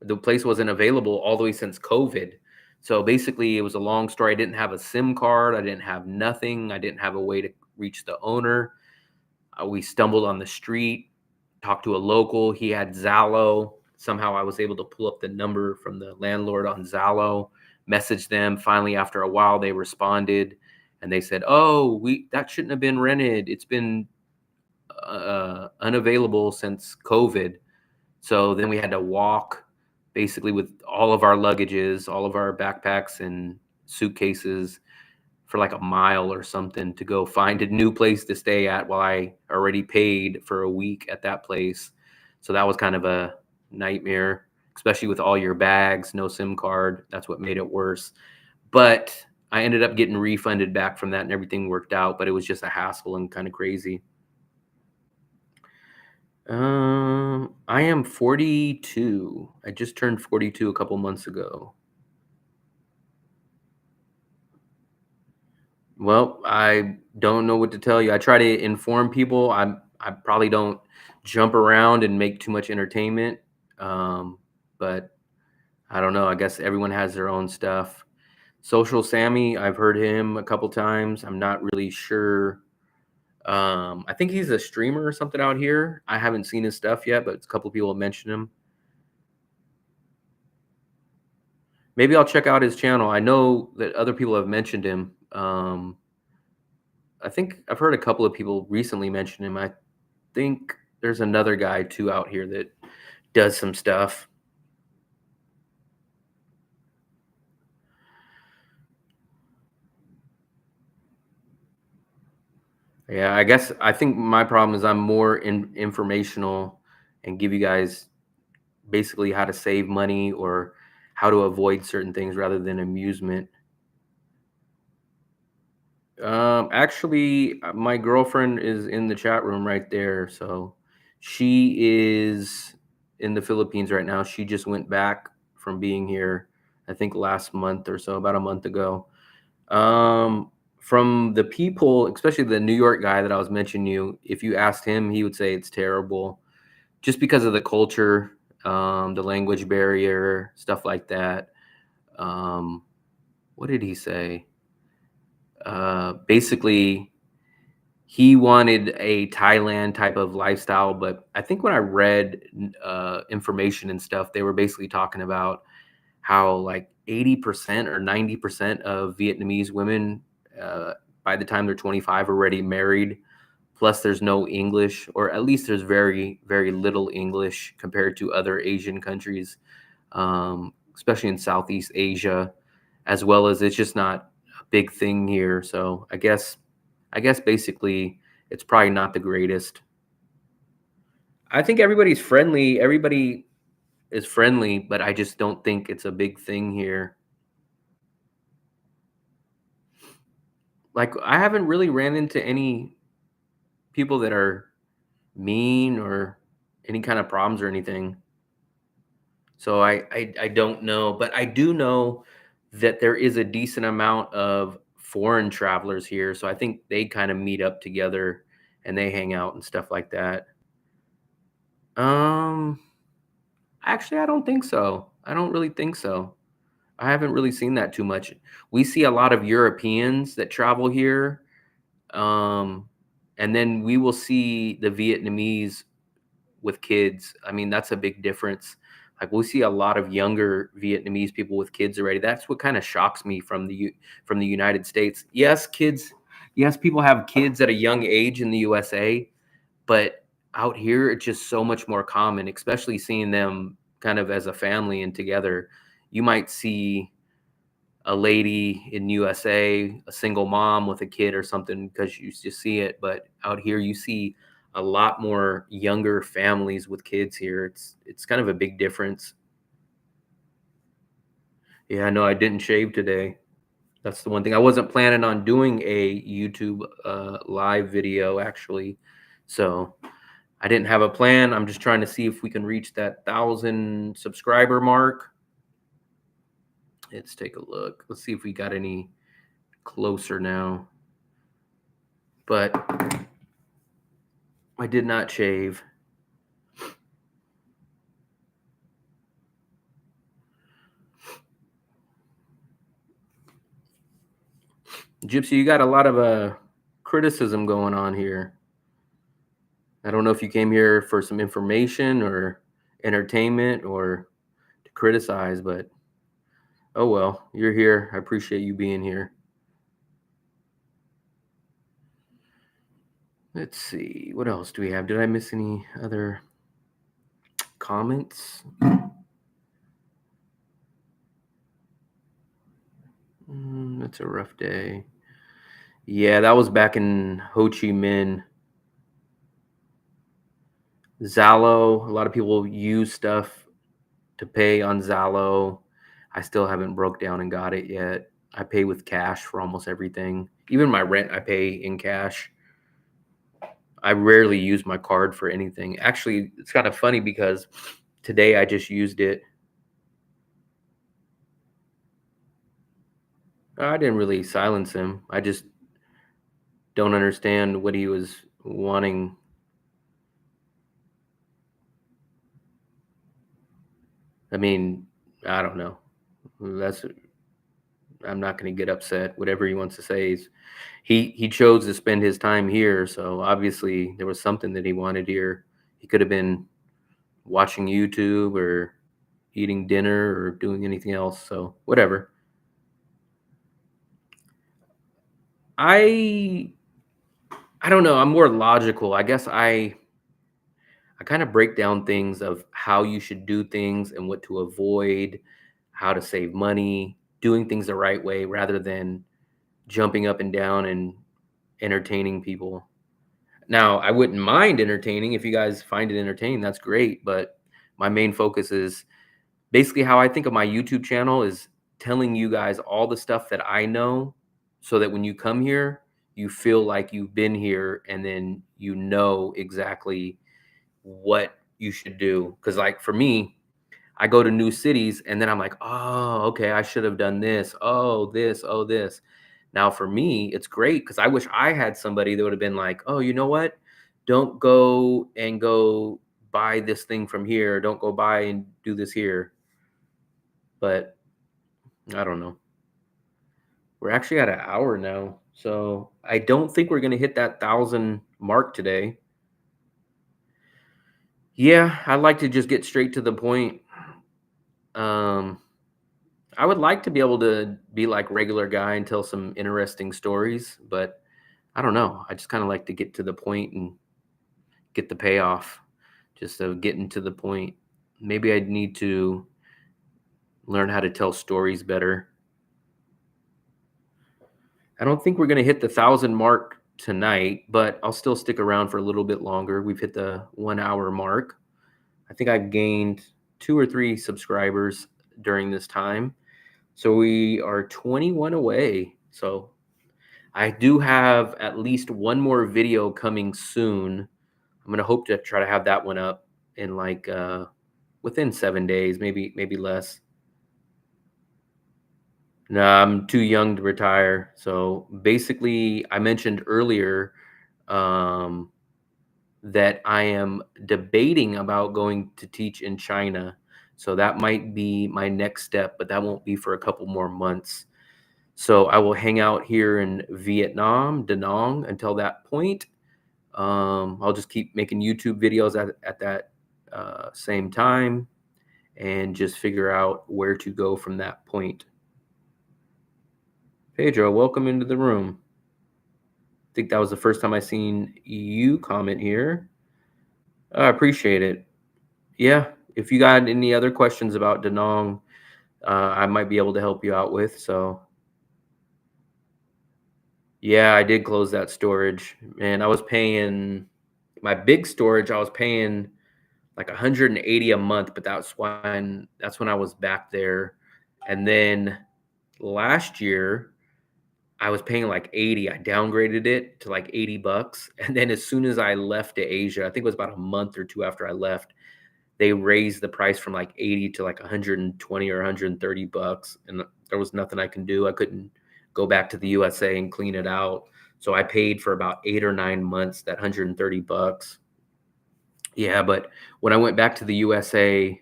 The place wasn't available all the way since COVID. So basically, it was a long story. I didn't have a SIM card. I didn't have nothing. I didn't have a way to reach the owner. We stumbled on the street, talked to a local. He had Zallo. Somehow I was able to pull up the number from the landlord on Zallo, message them. Finally, after a while, they responded, and they said, "Oh, that shouldn't have been rented. It's been unavailable since COVID." So then we had to walk, basically, with all of our luggages, all of our backpacks and suitcases, for like a mile or something, to go find a new place to stay at, while I already paid for a week at that place. So that was kind of a nightmare, especially with all your bags, no SIM card. That's what made it worse. But I ended up getting refunded back from that, and everything worked out, but it was just a hassle and kind of crazy. I am 42. I just turned 42 a couple months ago. Well, I don't know what to tell you. I try to inform people. I probably don't jump around and make too much entertainment. But I don't know. I guess everyone has their own stuff. Social Sammy, I've heard him a couple times. I'm not really sure. I think he's a streamer or something out here. I haven't seen his stuff yet, but a couple people have mentioned him. Maybe I'll check out his channel. I know that other people have mentioned him. I think I've heard a couple of people recently mention him. I think there's another guy too out here that does some stuff. Yeah, I think my problem is I'm more informational, and give you guys basically how to save money or how to avoid certain things, rather than amusement. Actually, my girlfriend is in the chat room right there. So she is in the Philippines right now. She just went back from being here, I think last month or so, about a month ago. From the people, especially the New York guy that I was mentioning you, if you asked him, he would say it's terrible, just because of the culture, the language barrier, stuff like that. Um, what did he say? Basically, he wanted a Thailand type of lifestyle, but I think when I read information and stuff, they were basically talking about how like 80% or 90% of Vietnamese women, uh, by the time they're 25, are already married. Plus, there's no English, or at least there's very, very little English compared to other Asian countries, especially in Southeast Asia, as well as it's just not a big thing here. So I guess basically it's probably not the greatest. I think everybody's friendly. Everybody is friendly, but I just don't think it's a big thing here. Like, I haven't really ran into any people that are mean or any kind of problems or anything. So I don't know, but I do know that there is a decent amount of foreign travelers here. So I think they kind of meet up together and they hang out and stuff like that. Um, Actually, I don't think so. I don't really think so. I haven't really seen that too much. We see a lot of Europeans that travel here, um, and then we will see the Vietnamese with kids. I mean, that's a big difference. Like we see a lot of younger Vietnamese people with kids already. That's what kind of shocks me from from the United States. Yes, kids. Yes, people have kids at a young age in the USA, but out here it's just so much more common, especially seeing them kind of as a family and together. You might see a lady in USA, a single mom with a kid or something because you just see it. But out here, you see a lot more younger families with kids here. It's kind of a big difference. Yeah, no, I didn't shave today. That's the one thing. I wasn't planning on doing a YouTube live video actually, so I didn't have a plan. I'm just trying to see if we can reach that 1,000 subscriber mark. Let's take a look. Let's see if we got any closer now. But I did not shave. Gypsy, you got a lot of criticism going on here. I don't know if you came here for some information or entertainment or to criticize, but oh well, you're here. I appreciate you being here. Let's see. What else do we have? Did I miss any other comments? It's a rough day. Yeah, that was back in Ho Chi Minh. Zallo, a lot of people use stuff to pay on Zallo. I still haven't broke down and got it yet. I pay with cash for almost everything. Even my rent, I pay in cash. I rarely use my card for anything. Actually, it's kind of funny because today I just used it. I didn't really silence him. I just don't understand what he was wanting. I mean, I don't know. That's I'm not going to get upset. Whatever he wants to say is he chose to spend his time here, so obviously there was something that he wanted here. He could have been watching YouTube or eating dinner or doing anything else. So whatever. I I don't know. I'm more logical. I guess I kind of break down things of how you should do things and what to avoid, how to save money, doing things the right way rather than jumping up and down and entertaining people. Now, I wouldn't mind entertaining if you guys find it entertaining. That's great, but my main focus is basically how I think of my YouTube channel is telling you guys all the stuff that I know so that when you come here, you feel like you've been here and then you know exactly what you should do. Because, like, for me, I go to new cities and then I'm like, oh, okay, I should have done this. Oh, this. Oh, this. Now, for me, it's great because I wish I had somebody that would have been like, oh, you know what? Don't go buy this thing from here. Don't go buy and do this here. But I don't know. We're actually at an hour now. So I don't think we're going to hit that 1,000 mark today. Yeah, I'd like to just get straight to the point. Um, I would like to be able to be like regular guy and tell some interesting stories, but I don't know. I just kind of like to get to the point and get the payoff. Just of getting to the point. Maybe I'd need to learn how to tell stories better. I don't think we're going to hit the 1,000 mark tonight, but I'll still stick around for a little bit longer. We've hit the 1 hour mark. I think I've gained 2 or 3 subscribers during this time. So we are 21 away. So I do have at least one more video coming soon. I'm going to hope to try to have that one up in like within 7 days, maybe less. No, I'm too young to retire. So basically, I mentioned earlier um, that I am debating about going to teach in China. So that might be my next step, but that won't be for a couple more months. So I will hang out here in Vietnam, Da Nang, until that point. I'll just keep making YouTube videos at that same time and just figure out where to go from that point. Pedro, welcome into the room. I think that was the first time I seen you comment here. I appreciate it. Yeah, if you got any other questions about Da Nang, I might be able to help you out with. So yeah, I did close that storage, and I was paying my big storage. I was paying like 180 a month, but that's when I was back there. And then last year I was paying like 80. I downgraded it to like $80. And then as soon as I left to Asia, I think it was about a month or two after I left, they raised the price from like 80 to like 120 or $130. And there was nothing I can do. I couldn't go back to the USA and clean it out. So I paid for about 8 or 9 months that $130. Yeah, but when I went back to the USA,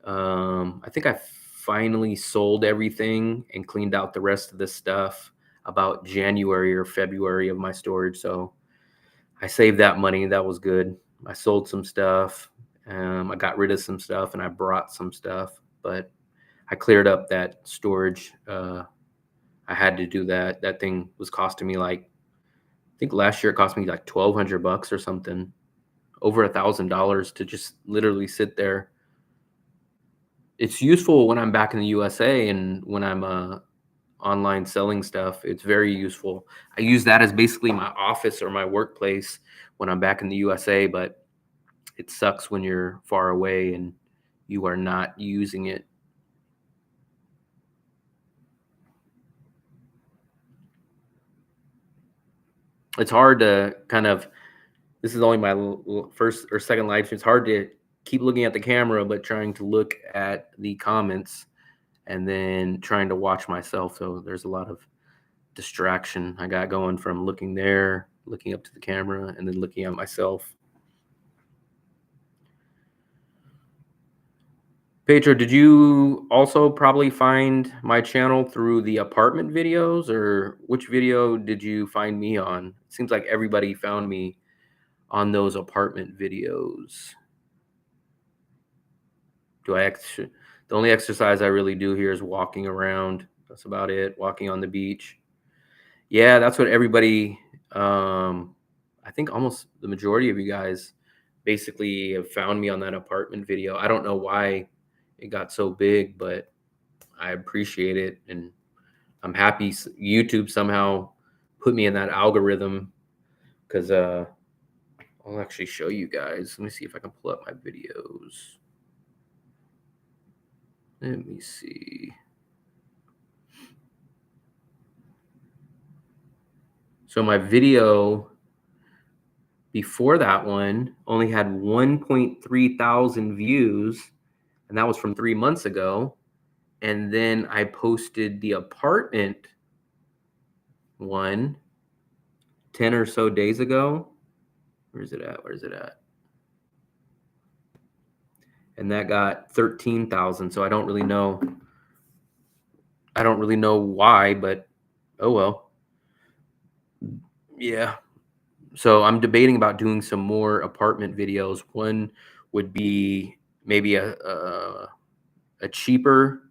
I think I finally sold everything and cleaned out the rest of the stuff about January or February of my storage. So I saved that money. That was good. I sold some stuff. I got rid of some stuff and I brought some stuff, but I cleared up that storage. I had to do that. That thing was costing me like, I think last year it cost me like $1,200 or something, over $1,000 to just literally sit there. It's useful when I'm back in the USA and when I'm online selling stuff. It's very useful. I use that as basically my office or my workplace when I'm back in the USA, but it sucks when you're far away and you are not using it. It's hard to this is only my first or second live stream. It's hard to keep looking at the camera, but trying to look at the comments and then trying to watch myself. So there's a lot of distraction I got going from looking there, looking up to the camera, and then looking at myself. Pedro, did you also probably find my channel through the apartment videos, or which video did you find me on? It seems like everybody found me on those apartment videos. The only exercise I really do here is walking around. That's about it. Walking on the beach. Yeah, that's what everybody, I think almost the majority of you guys basically have found me on that apartment video. I don't know why it got so big, but I appreciate it. And I'm happy YouTube somehow put me in that algorithm because I'll actually show you guys. Let me see if I can pull up my videos. Let me see. So my video before that one only had 1.3 thousand views, and that was from 3 months ago. And then I posted the apartment one 10 or so days ago. Where's it at? And that got 13,000. So I don't really know why, but oh well. Yeah. So I'm debating about doing some more apartment videos. One would be maybe a cheaper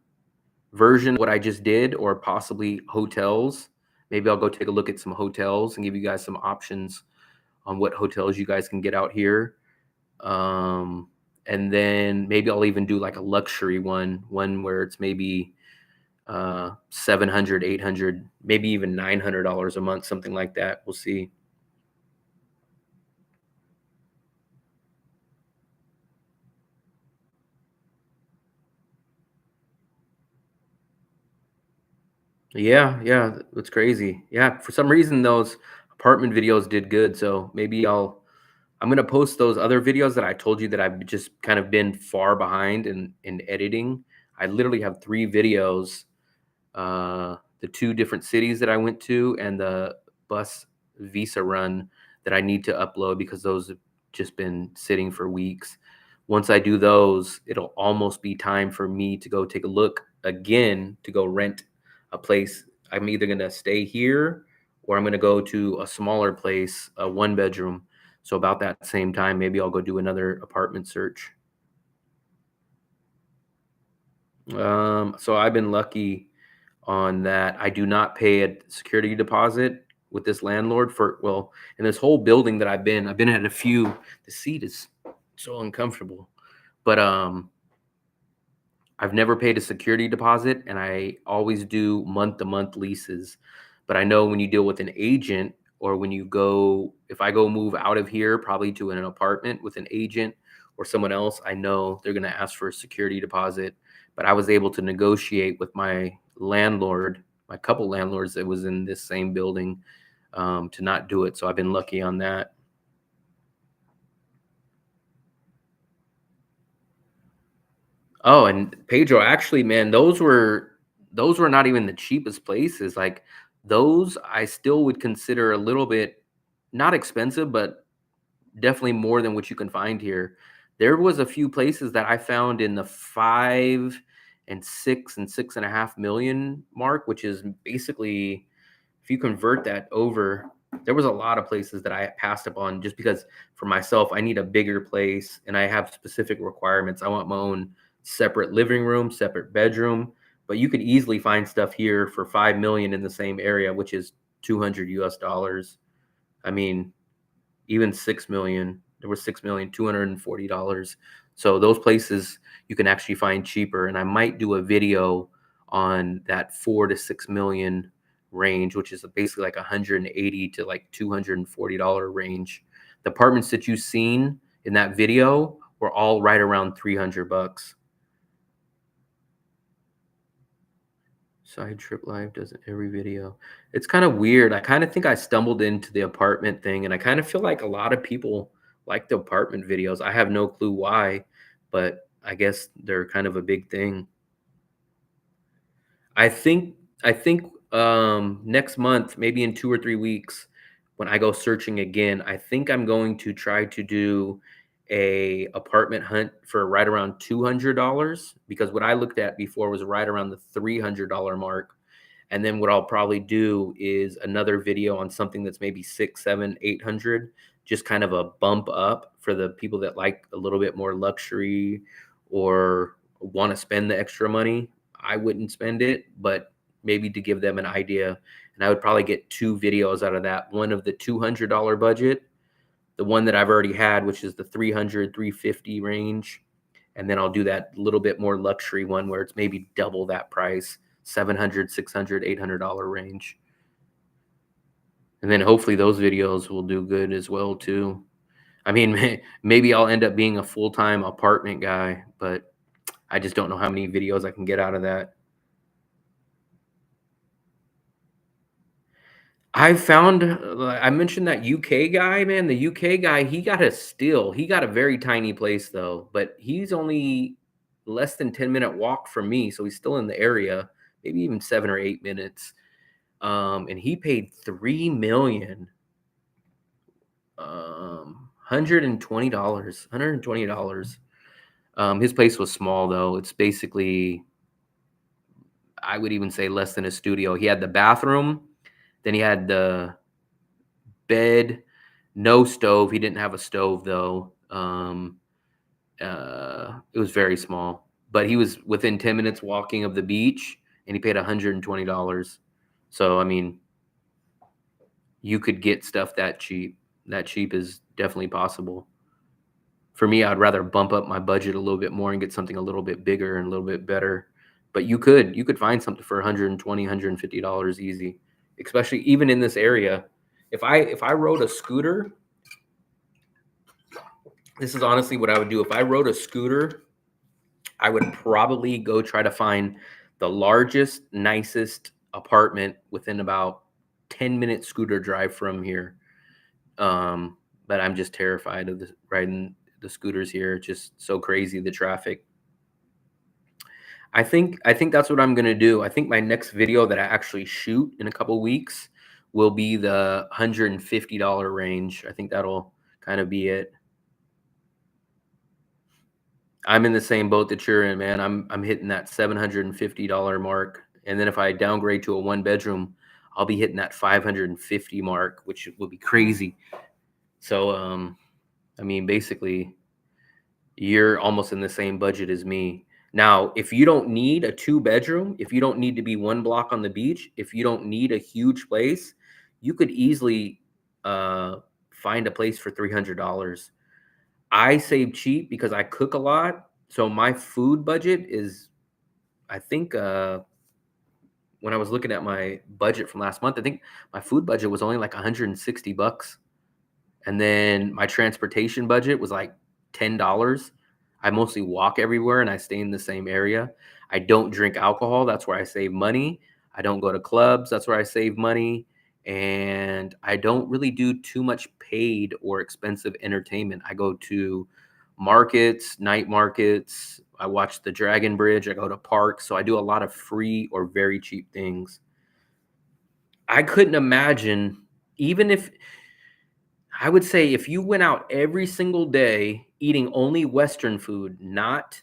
version of what I just did, or possibly hotels. Maybe I'll go take a look at some hotels and give you guys some options on what hotels you guys can get out here. And then maybe I'll even do like a luxury one where it's maybe 700, 800, maybe even $900 a month, something like that. We'll see. Yeah, it's crazy. Yeah, for some reason those apartment videos did good, so maybe I'm gonna post those other videos that I told you that I've just kind of been far behind in editing. I literally have 3 videos, the 2 different cities that I went to and the bus visa run that I need to upload because those have just been sitting for weeks. Once I do those, it'll almost be time for me to go take a look again to go rent a place. I'm either going to stay here or I'm going to go to a smaller place, a one bedroom. So about that same time, maybe I'll go do another apartment search. So I've been lucky on that. I do not pay a security deposit with this landlord for, well, in this whole building that I've been at a few. The seat is so uncomfortable, but I've never paid a security deposit, and I always do month to month leases. But I know when you deal with an agent, or when you go, if I go move out of here, probably to an apartment with an agent or someone else, I know they're going to ask for a security deposit. But I was able to negotiate with my landlord, my couple landlords that was in this same building, to not do it. So I've been lucky on that. Oh, and Pedro, actually, man, those were not even the cheapest places. Like those, I still would consider a little bit not expensive, but definitely more than what you can find here. There was a few places that I found in the 5 and 6 and 6.5 million mark, which is basically, if you convert that over, there was a lot of places that I passed up on just because for myself, I need a bigger place and I have specific requirements. I want my own separate living room, separate bedroom, but you could easily find stuff here for 5 million in the same area, which is 200 US dollars. I mean, even 6 million, there was 6,240,000. So those places you can actually find cheaper. And I might do a video on that 4 to 6 million range, which is basically like 180 to like $240 range. The apartments that you've seen in that video were all right around 300 bucks. Side Trip Live does every video. It's kind of weird. I kind of think I stumbled into the apartment thing, and I kind of feel like a lot of people like the apartment videos. I have no clue why, but I guess they're kind of a big thing. I think next month, maybe in 2 or 3 weeks, when I go searching again, I think I'm going to try to do a apartment hunt for right around $200, because what I looked at before was right around the $300 mark. And then what I'll probably do is another video on something that's maybe 6, 7, 800, just kind of a bump up for the people that like a little bit more luxury or want to spend the extra money. I wouldn't spend it, but maybe to give them an idea. And I would probably get two videos out of that. One of the $200 budget, the one that I've already had, which is the 300, 350 range. And then I'll do that little bit more luxury one where it's maybe double that price, 700, 600, $800 range. And then hopefully those videos will do good as well too. I mean, maybe I'll end up being a full-time apartment guy, but I just don't know how many videos I can get out of that. I found, I mentioned that UK guy, man. The UK guy, he got a very tiny place though, but he's only less than 10-minute walk from me, so he's still in the area, maybe even 7 or 8 minutes. And he paid 3 million, $120. His place was small though. It's basically, I would even say less than a studio. He had the bathroom, then he had the bed, no stove. He didn't have a stove though. It was very small, but he was within 10 minutes walking of the beach, and he paid $120. So I mean, you could get stuff that cheap. That cheap is definitely possible. For me, I'd rather bump up my budget a little bit more and get something a little bit bigger and a little bit better. But you could find something for 120, $150 easy, especially even in this area. If I rode a scooter, this is honestly what I would do. If I rode a scooter, I would probably go try to find the largest, nicest apartment within about 10-minute scooter drive from here. But I'm just terrified of riding the scooters here. It's just so crazy, the traffic. I think that's what I'm gonna do. I think my next video that I actually shoot in a couple weeks will be the $150 range. I think that'll kind of be it. I'm in the same boat that you're in, man. I'm hitting that $750 mark, and then if I downgrade to a one bedroom, I'll be hitting that 550 mark, which will be crazy. So, I mean, basically, you're almost in the same budget as me. Now, if you don't need a two bedroom, if you don't need to be one block on the beach, if you don't need a huge place, you could easily uh, find a place for $300. I save cheap because I cook a lot. So my food budget is, I think, when I was looking at my budget from last month, I think my food budget was only like 160 bucks. And then my transportation budget was like $10. I mostly walk everywhere and I stay in the same area. I don't drink alcohol. That's where I save money. I don't go to clubs. That's where I save money. And I don't really do too much paid or expensive entertainment. I go to markets, night markets. I watch the Dragon Bridge. I go to parks. So I do a lot of free or very cheap things. I couldn't imagine, even if I would say if you went out every single day eating only Western food, not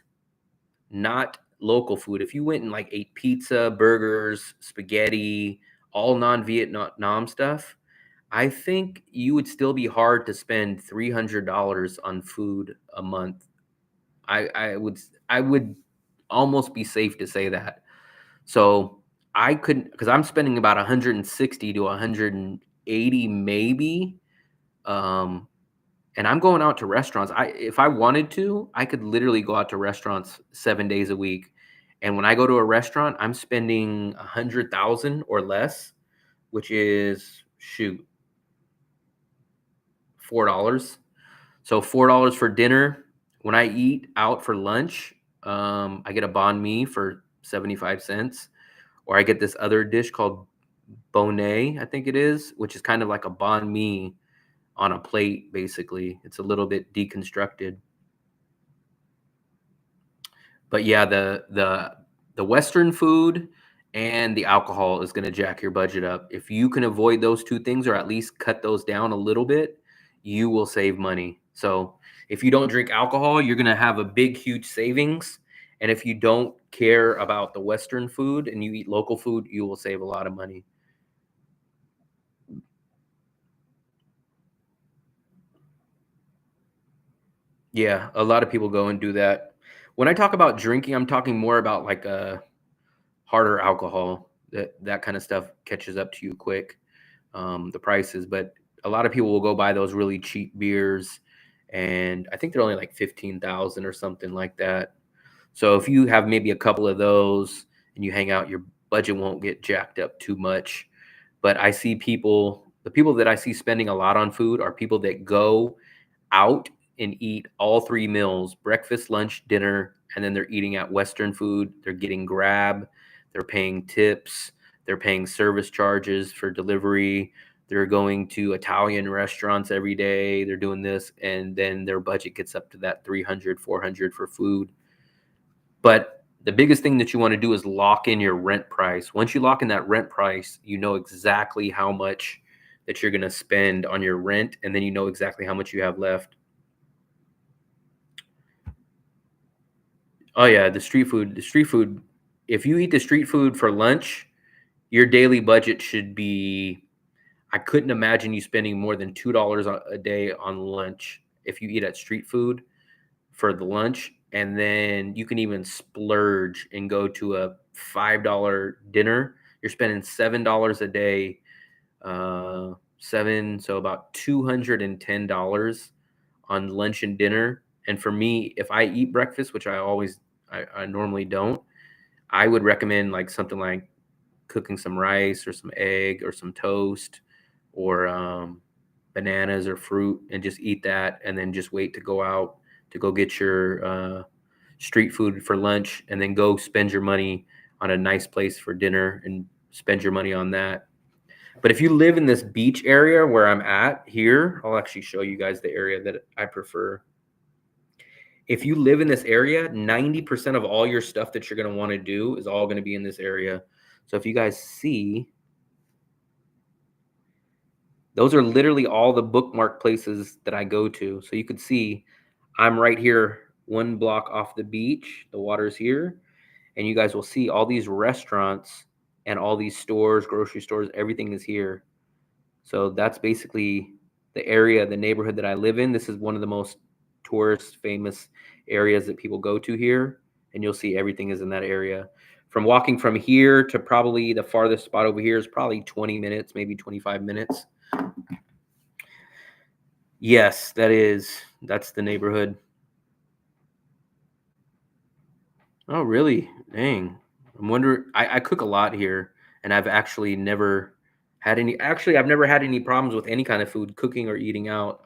local food. If you went and like ate pizza, burgers, spaghetti, all non-Vietnam stuff, I think you would still be hard to spend $300 on food a month. I would almost be safe to say that. So I couldn't, because I'm spending about 160 to 180 maybe. Um, and I'm going out to restaurants. If I wanted to, I could literally go out to restaurants 7 days a week. And when I go to a restaurant, I'm spending 100,000 or less, which is shoot $4. So $4 for dinner. When I eat out for lunch, I get a banh mi for 75 cents, or I get this other dish called bonnet, I think it is, which is kind of like a banh mi on a plate. Basically, it's a little bit deconstructed. But yeah, the Western food and the alcohol is going to jack your budget up. If you can avoid those two things, or at least cut those down a little bit, you will save money. So if you don't drink alcohol, you're going to have a big, huge savings. And if you don't care about the Western food and you eat local food, you will save a lot of money. Yeah, a lot of people go and do that. When I talk about drinking, I'm talking more about like harder alcohol. That kind of stuff catches up to you quick. The prices, but a lot of people will go buy those really cheap beers, and I think they're only like 15,000 or something like that. So if you have maybe a couple of those and you hang out, your budget won't get jacked up too much. But I see the people that I see spending a lot on food are people that go out and eat all three meals: breakfast, lunch, dinner, and then they're eating at Western food. They're getting Grab, they're paying tips, they're paying service charges for delivery. They're going to Italian restaurants every day. They're doing this, and then their budget gets up to that 300, 400 for food. But the biggest thing that you want to do is lock in your rent price. Once you lock in that rent price, you know exactly how much that you're going to spend on your rent, and then you know exactly how much you have left. Oh yeah, the street food. The street food. If you eat the street food for lunch, your daily budget should be. I couldn't imagine you spending more than $2 a day on lunch if you eat at street food for the lunch, and then you can even splurge and go to a $5 dinner. You're spending $7 a day, seven, so about $210 on lunch and dinner. And for me, if I eat breakfast, which I normally don't, I would recommend like something like cooking some rice or some egg or some toast, or bananas or fruit, and just eat that, and then just wait to go out to go get your street food for lunch, and then go spend your money on a nice place for dinner and spend your money on that. But if you live in this beach area where I'm at here, I'll actually show you guys the area that I prefer. If you live in this area, 90% of all your stuff that you're going to want to do is all going to be in this area. So if you guys see, those are literally all the bookmark places that I go to. So you could see I'm right here one block off the beach. The water's here, and you guys will see all these restaurants and all these stores, grocery stores, everything is here. So that's basically the area, the neighborhood that I live in. This is one of the most tourist famous areas that people go to here, and you'll see everything is in that area. From walking from here to probably the farthest spot over here is probably 20 minutes, maybe 25 minutes. Yes, that's the neighborhood. Oh, really? Dang. I'm wondering, I cook a lot here, and I've actually never I've never had any problems with any kind of food, cooking or eating out.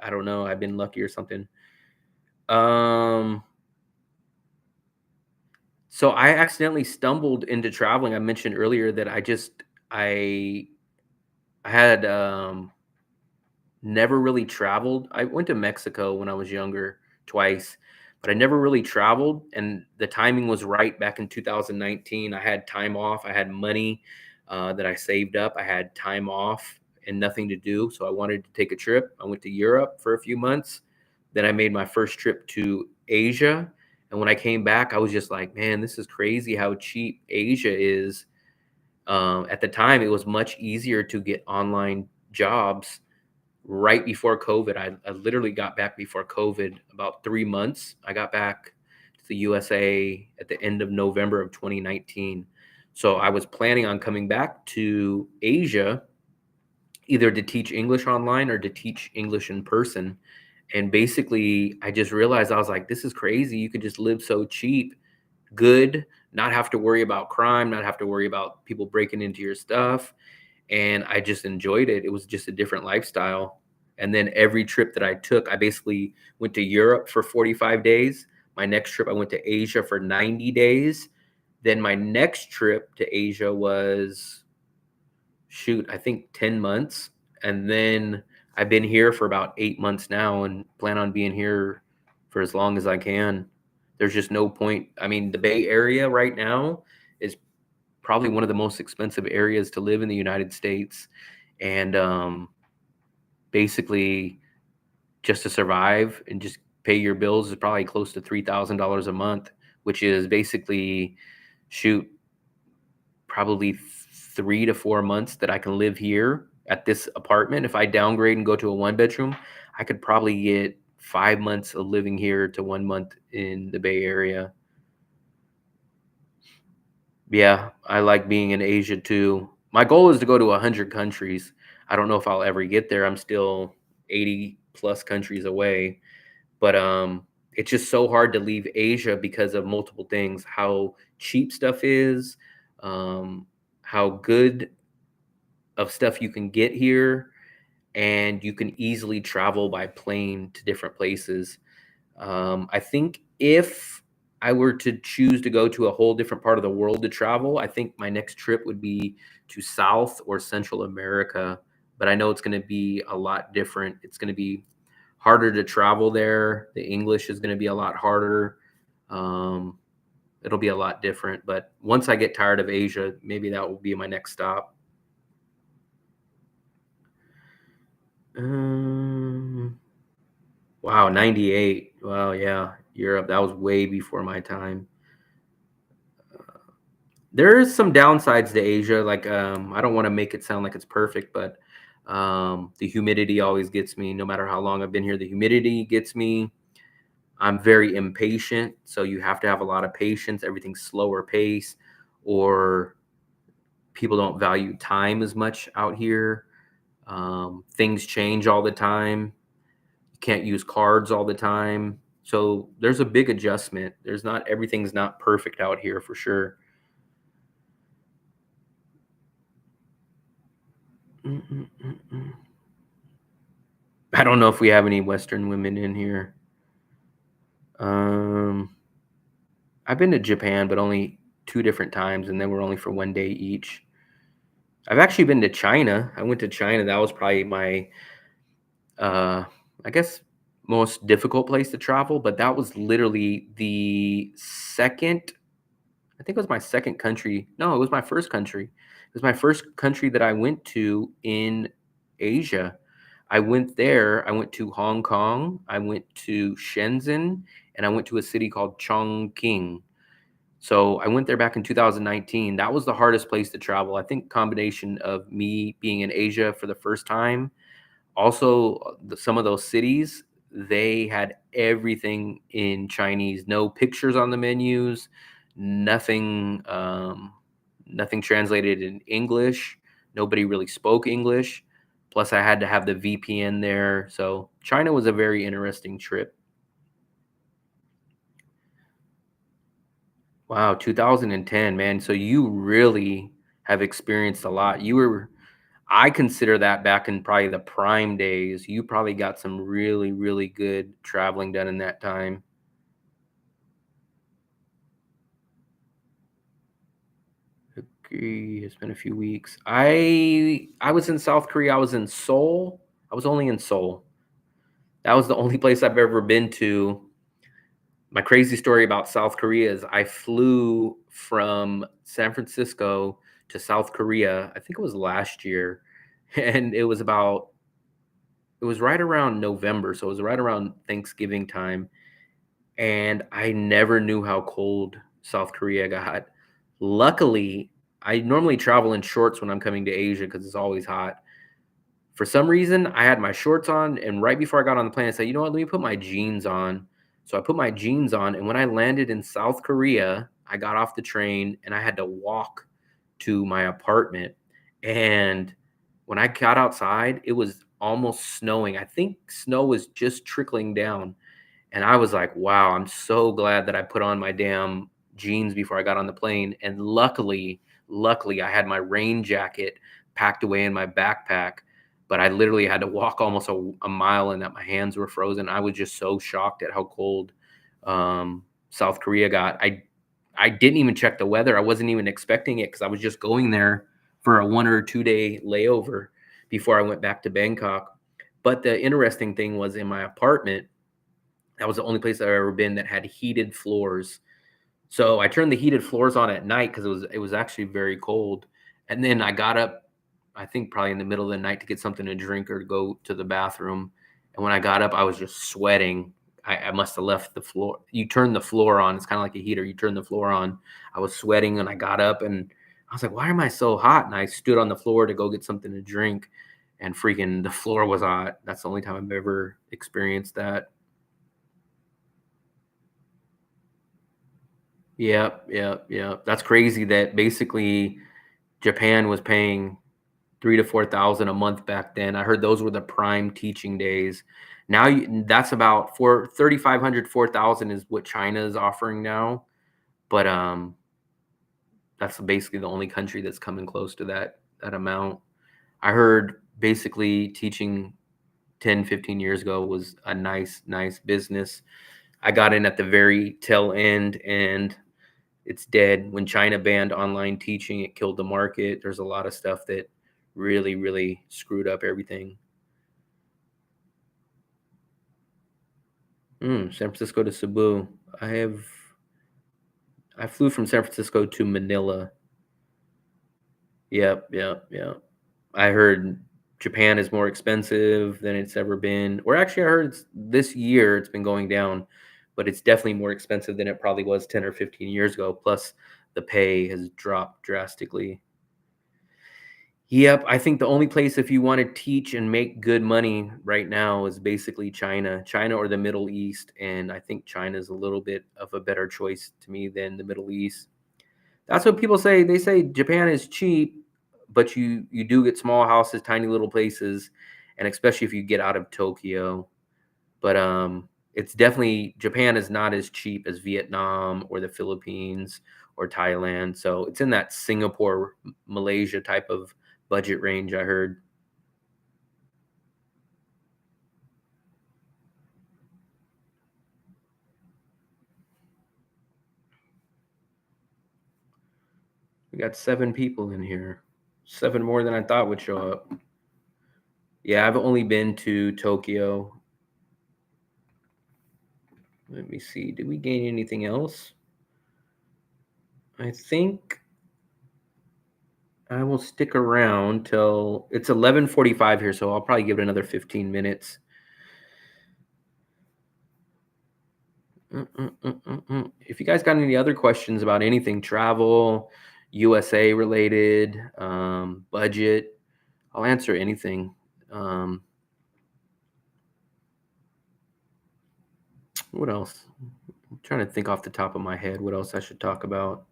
I don't know, I've been lucky or something. Um, so I accidentally stumbled into traveling. I mentioned earlier that I I had never really traveled. I went to Mexico when I was younger twice, but I never really traveled, and the timing was right back in 2019. I had time off. I had money that I saved up. I had time off and nothing to do, so I wanted to take a trip. I went to Europe for a few months. Then I made my first trip to Asia, and when I came back, I was just like, "Man, this is crazy how cheap Asia is." At the time, it was much easier to get online jobs right before COVID. I literally got back before COVID about 3 months. I got back to the USA at the end of November of 2019. So I was planning on coming back to Asia either to teach English online or to teach English in person. And basically, I just realized I was like, this is crazy. You could just live so cheap, good, not have to worry about crime, not have to worry about people breaking into your stuff, and I just enjoyed it. It was just a different lifestyle. And then every trip that I took, I basically went to Europe for 45 days. My next trip, I went to Asia for 90 days. Then my next trip to Asia was, shoot, I think 10 months. And then I've been here for about 8 months now and plan on being here for as long as I can. There's just no point. I mean, the Bay Area right now is probably one of the most expensive areas to live in the United States. And basically, just to survive and just pay your bills is probably close to $3,000 a month, which is basically, shoot, probably 3 to 4 months that I can live here at this apartment. If I downgrade and go to a one bedroom, I could probably get 5 months of living here to 1 month in the Bay Area. Yeah, I like being in Asia too. My goal is to go to 100 countries. I don't know if I'll ever get there. I'm still 80 plus countries away, but it's just so hard to leave Asia because of multiple things, how cheap stuff is, um how good of stuff you can get here, and you can easily travel by plane to different places. I think if I were to choose to go to a whole different part of the world to travel, I think my next trip would be to South or Central America. But I know it's going to be a lot different. It's going to be harder to travel there. The English is going to be a lot harder. Um, it'll be a lot different. But once I get tired of Asia, maybe that will be my next stop. Um, wow, 98. Wow, yeah, Europe. That was way before my time. There's some downsides to Asia. Like, I don't want to make it sound like it's perfect, but the humidity always gets me. No matter how long I've been here, the humidity gets me. I'm very impatient, so you have to have a lot of patience. Everything's slower pace, or people don't value time as much out here. Things change all the time. You can't use cards all the time. So there's a big adjustment. There's not everything's not perfect out here for sure. Mm, mm, mm, mm. I don't know if we have any Western women in here. Um, I've been to Japan, but only two different times, and then we're only for 1 day each. I've actually been to China. I went to China. That was probably my, uh, I guess, most difficult place to travel, but that was literally the second. I think it was my second country. No, it was my first country. It was my first country that I went to in Asia. I went there. I went to Hong Kong. I went to Shenzhen, and I went to a city called Chongqing. So I went there back in 2019. That was the hardest place to travel. I think combination of me being in Asia for the first time, also some of those cities, they had everything in Chinese, no pictures on the menus, nothing, nothing translated in English. Nobody really spoke English. Plus, I had to have the VPN there. So China was a very interesting trip. Wow, 2010, man. So you really have experienced a lot. I consider that back in probably the prime days. You probably got some really, really good traveling done in that time. Agree. It's been a few weeks. I was in South Korea. I was in Seoul. I was only in Seoul. That was the only place I've ever been to. My crazy story about South Korea is I flew from San Francisco to South Korea. I think it was last year, and it was right around November, so it was right around Thanksgiving time, and I never knew how cold South Korea got. Luckily, I normally travel in shorts when I'm coming to Asia because it's always hot. For some reason, I had my shorts on, and right before I got on the plane, I said, "You know what? Let me put my jeans on." So I put my jeans on, and when I landed in South Korea, I got off the train and I had to walk to my apartment. And when I got outside, it was almost snowing. I think snow was just trickling down. And I was like, wow, I'm so glad that I put on my damn jeans before I got on the plane. And luckily, I had my rain jacket packed away in my backpack. But I literally had to walk almost a mile and that my hands were frozen. I was just so shocked at how cold South Korea got. I didn't even check the weather. I wasn't even expecting it because I was just going there for a 1 or 2 day layover before I went back to Bangkok. But the interesting thing was in my apartment, that was the only place I've ever been that had heated floors. So I turned the heated floors on at night because it was actually very cold. And then I got up, I think probably in the middle of the night to get something to drink or to go to the bathroom. And when I got up, I was just sweating. I must have left the floor. You turn the floor on. It's kind of like a heater. You turn the floor on. I was sweating and I got up and I was like, why am I so hot? And I stood on the floor to go get something to drink and freaking the floor was hot. That's the only time I've ever experienced that. Yep, yep, yep. That's crazy that basically Japan was paying 3 to 4 thousand a month back then. I heard those were the prime teaching days. Now that's about 3,500, 4,000 is what China is offering now. But that's basically the only country that's coming close to that amount. I heard basically teaching 10, 15 years ago was a nice business. I got in at the very tail end and it's dead. When China banned online teaching, it killed the market. There's a lot of stuff that really screwed up everything. San Francisco to Cebu. I flew from San Francisco to Manila. Yep. I heard Japan is more expensive than it's ever been. Or actually, I heard this year it's been going down, but it's definitely more expensive than it probably was 10 or 15 years ago. Plus, the pay has dropped drastically. Yep, I think the only place if you want to teach and make good money right now is basically China or the Middle East, and I think China is a little bit of a better choice to me than the Middle East. That's what people say. They say Japan is cheap, but you do get small houses, tiny little places, and especially if you get out of Tokyo. But it's definitely Japan is not as cheap as Vietnam or the Philippines or Thailand. So it's in that Singapore, Malaysia type of budget range, I heard. We got 7 people in here. 7 more than I thought would show up. Yeah, I've only been to Tokyo. Let me see. Did we gain anything else? I think I will stick around till it's 11:45 here, so I'll probably give it another 15 minutes. If you guys got any other questions about anything travel, USA related, budget, I'll answer anything. Um, what else? I'm trying to think off the top of my head what else I should talk about.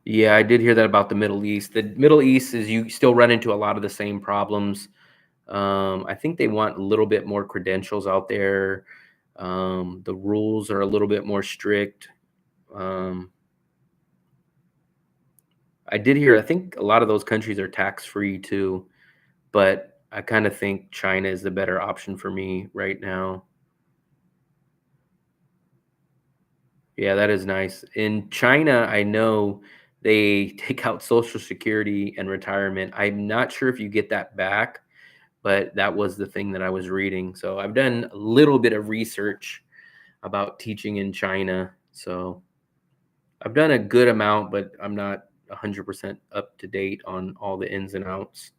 Yeah, I did hear that about the Middle East. The Middle East is you still run into a lot of the same problems. I think they want a little bit more credentials out there. The rules are a little bit more strict. Um, I did hear, I think a lot of those countries are tax free too, but I kind of think China is the better option for me right now. Yeah, that is nice. In China, I know they take out Social Security and retirement. I'm not sure if you get that back, but that was the thing that I was reading. So I've done a little bit of research about teaching in China. So I've done a good amount, but I'm not 100% up to date on all the ins and outs.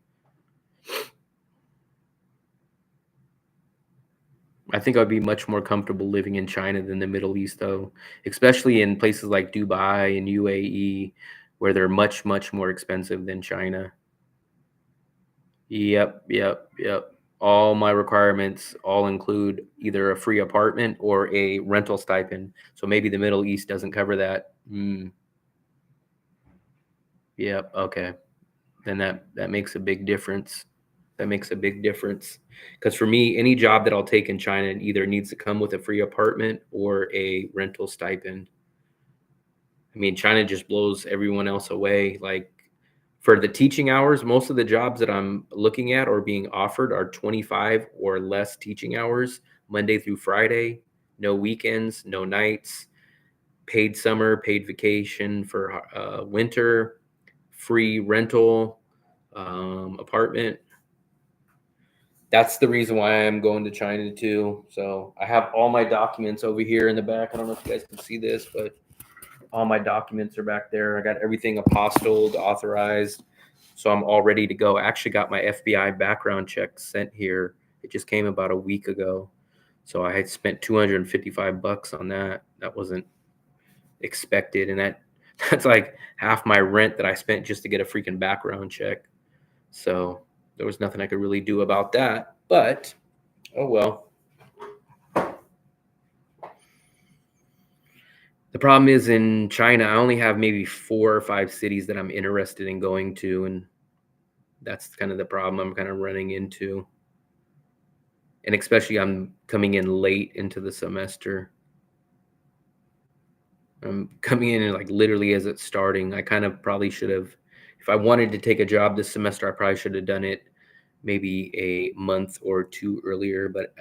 I think I'd be much more comfortable living in China than the Middle East, though, especially in places like Dubai and UAE, where they're much, much more expensive than China. Yep, yep, yep. All my requirements all include either a free apartment or a rental stipend. So maybe the Middle East doesn't cover that. Yep. Okay. Then that makes a big difference. That makes a big difference. Because for me, any job that I'll take in China either needs to come with a free apartment or a rental stipend. I mean, China just blows everyone else away. Like for the teaching hours, most of the jobs that I'm looking at or being offered are 25 or less teaching hours, Monday through Friday, no weekends, no nights, paid summer, paid vacation for winter, free rental apartment. That's the reason why I'm going to China too. So I have all my documents over here in the back. I don't know if you guys can see this, but all my documents are back there. I got everything apostilled, authorized. So I'm all ready to go. I actually got my FBI background check sent here. It just came about a week ago. So I had spent 255 bucks on that. That wasn't expected. And that's like half my rent that I spent just to get a freaking background check. So there was nothing I could really do about that. But oh well. The problem is in China, I only have maybe 4 or 5 cities that I'm interested in going to, and that's kind of the problem I'm kind of running into. And especially I'm coming in late into the semester. I'm coming in like literally as it's starting. I kind of probably should have, if I wanted to take a job this semester, I probably should have done it maybe a month or two earlier, but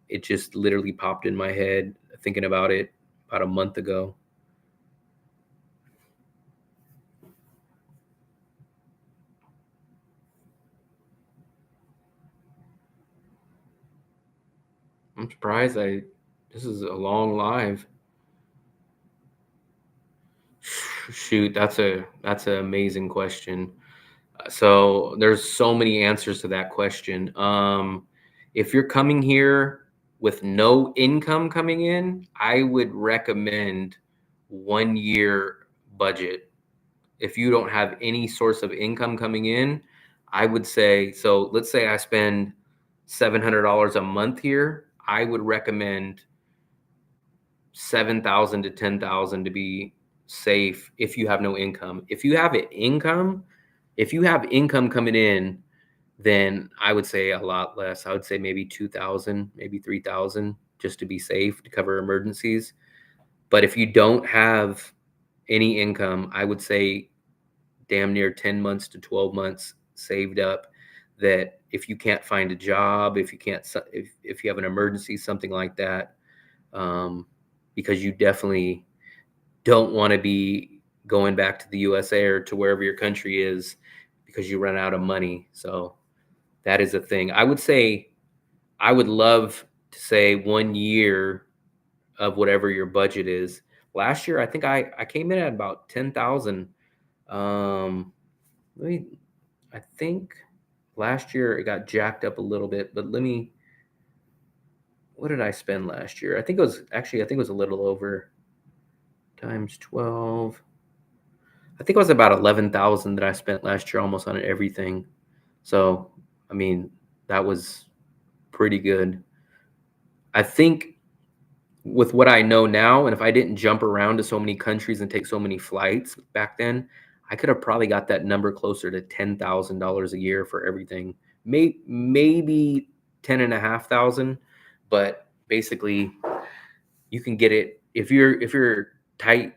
it just literally popped in my head thinking about it about a month ago. I'm surprised this is a long live. Shoot, that's an amazing question. So there's so many answers to that question. If you're coming here with no income coming in, I would recommend 1 year budget. If you don't have any source of income coming in, I would say, so let's say I spend $700 a month here, I would recommend 7,000 to 10,000 to be safe if you have no income. If you have income coming in, then I would say a lot less. I would say maybe 2,000, maybe 3,000 just to be safe to cover emergencies. But if you don't have any income, I would say damn near 10 months to 12 months saved up, that if you can't find a job, if you can't if you have an emergency, something like that, because you definitely don't want to be going back to the USA or to wherever your country is because you run out of money. So that is a thing. I would say I would love to say 1 year of whatever your budget is. Last year, I think I came in at about 10,000. Let me, I think. Last year it got jacked up a little bit, but what did I spend last year? I think it was a little over times 12. I think it was about 11,000 that I spent last year almost on everything. So, I mean, that was pretty good. I think with what I know now, and if I didn't jump around to so many countries and take so many flights back then, I could have probably got that number closer to $10,000 a year for everything. Maybe 10,500, but basically you can get it if you're tight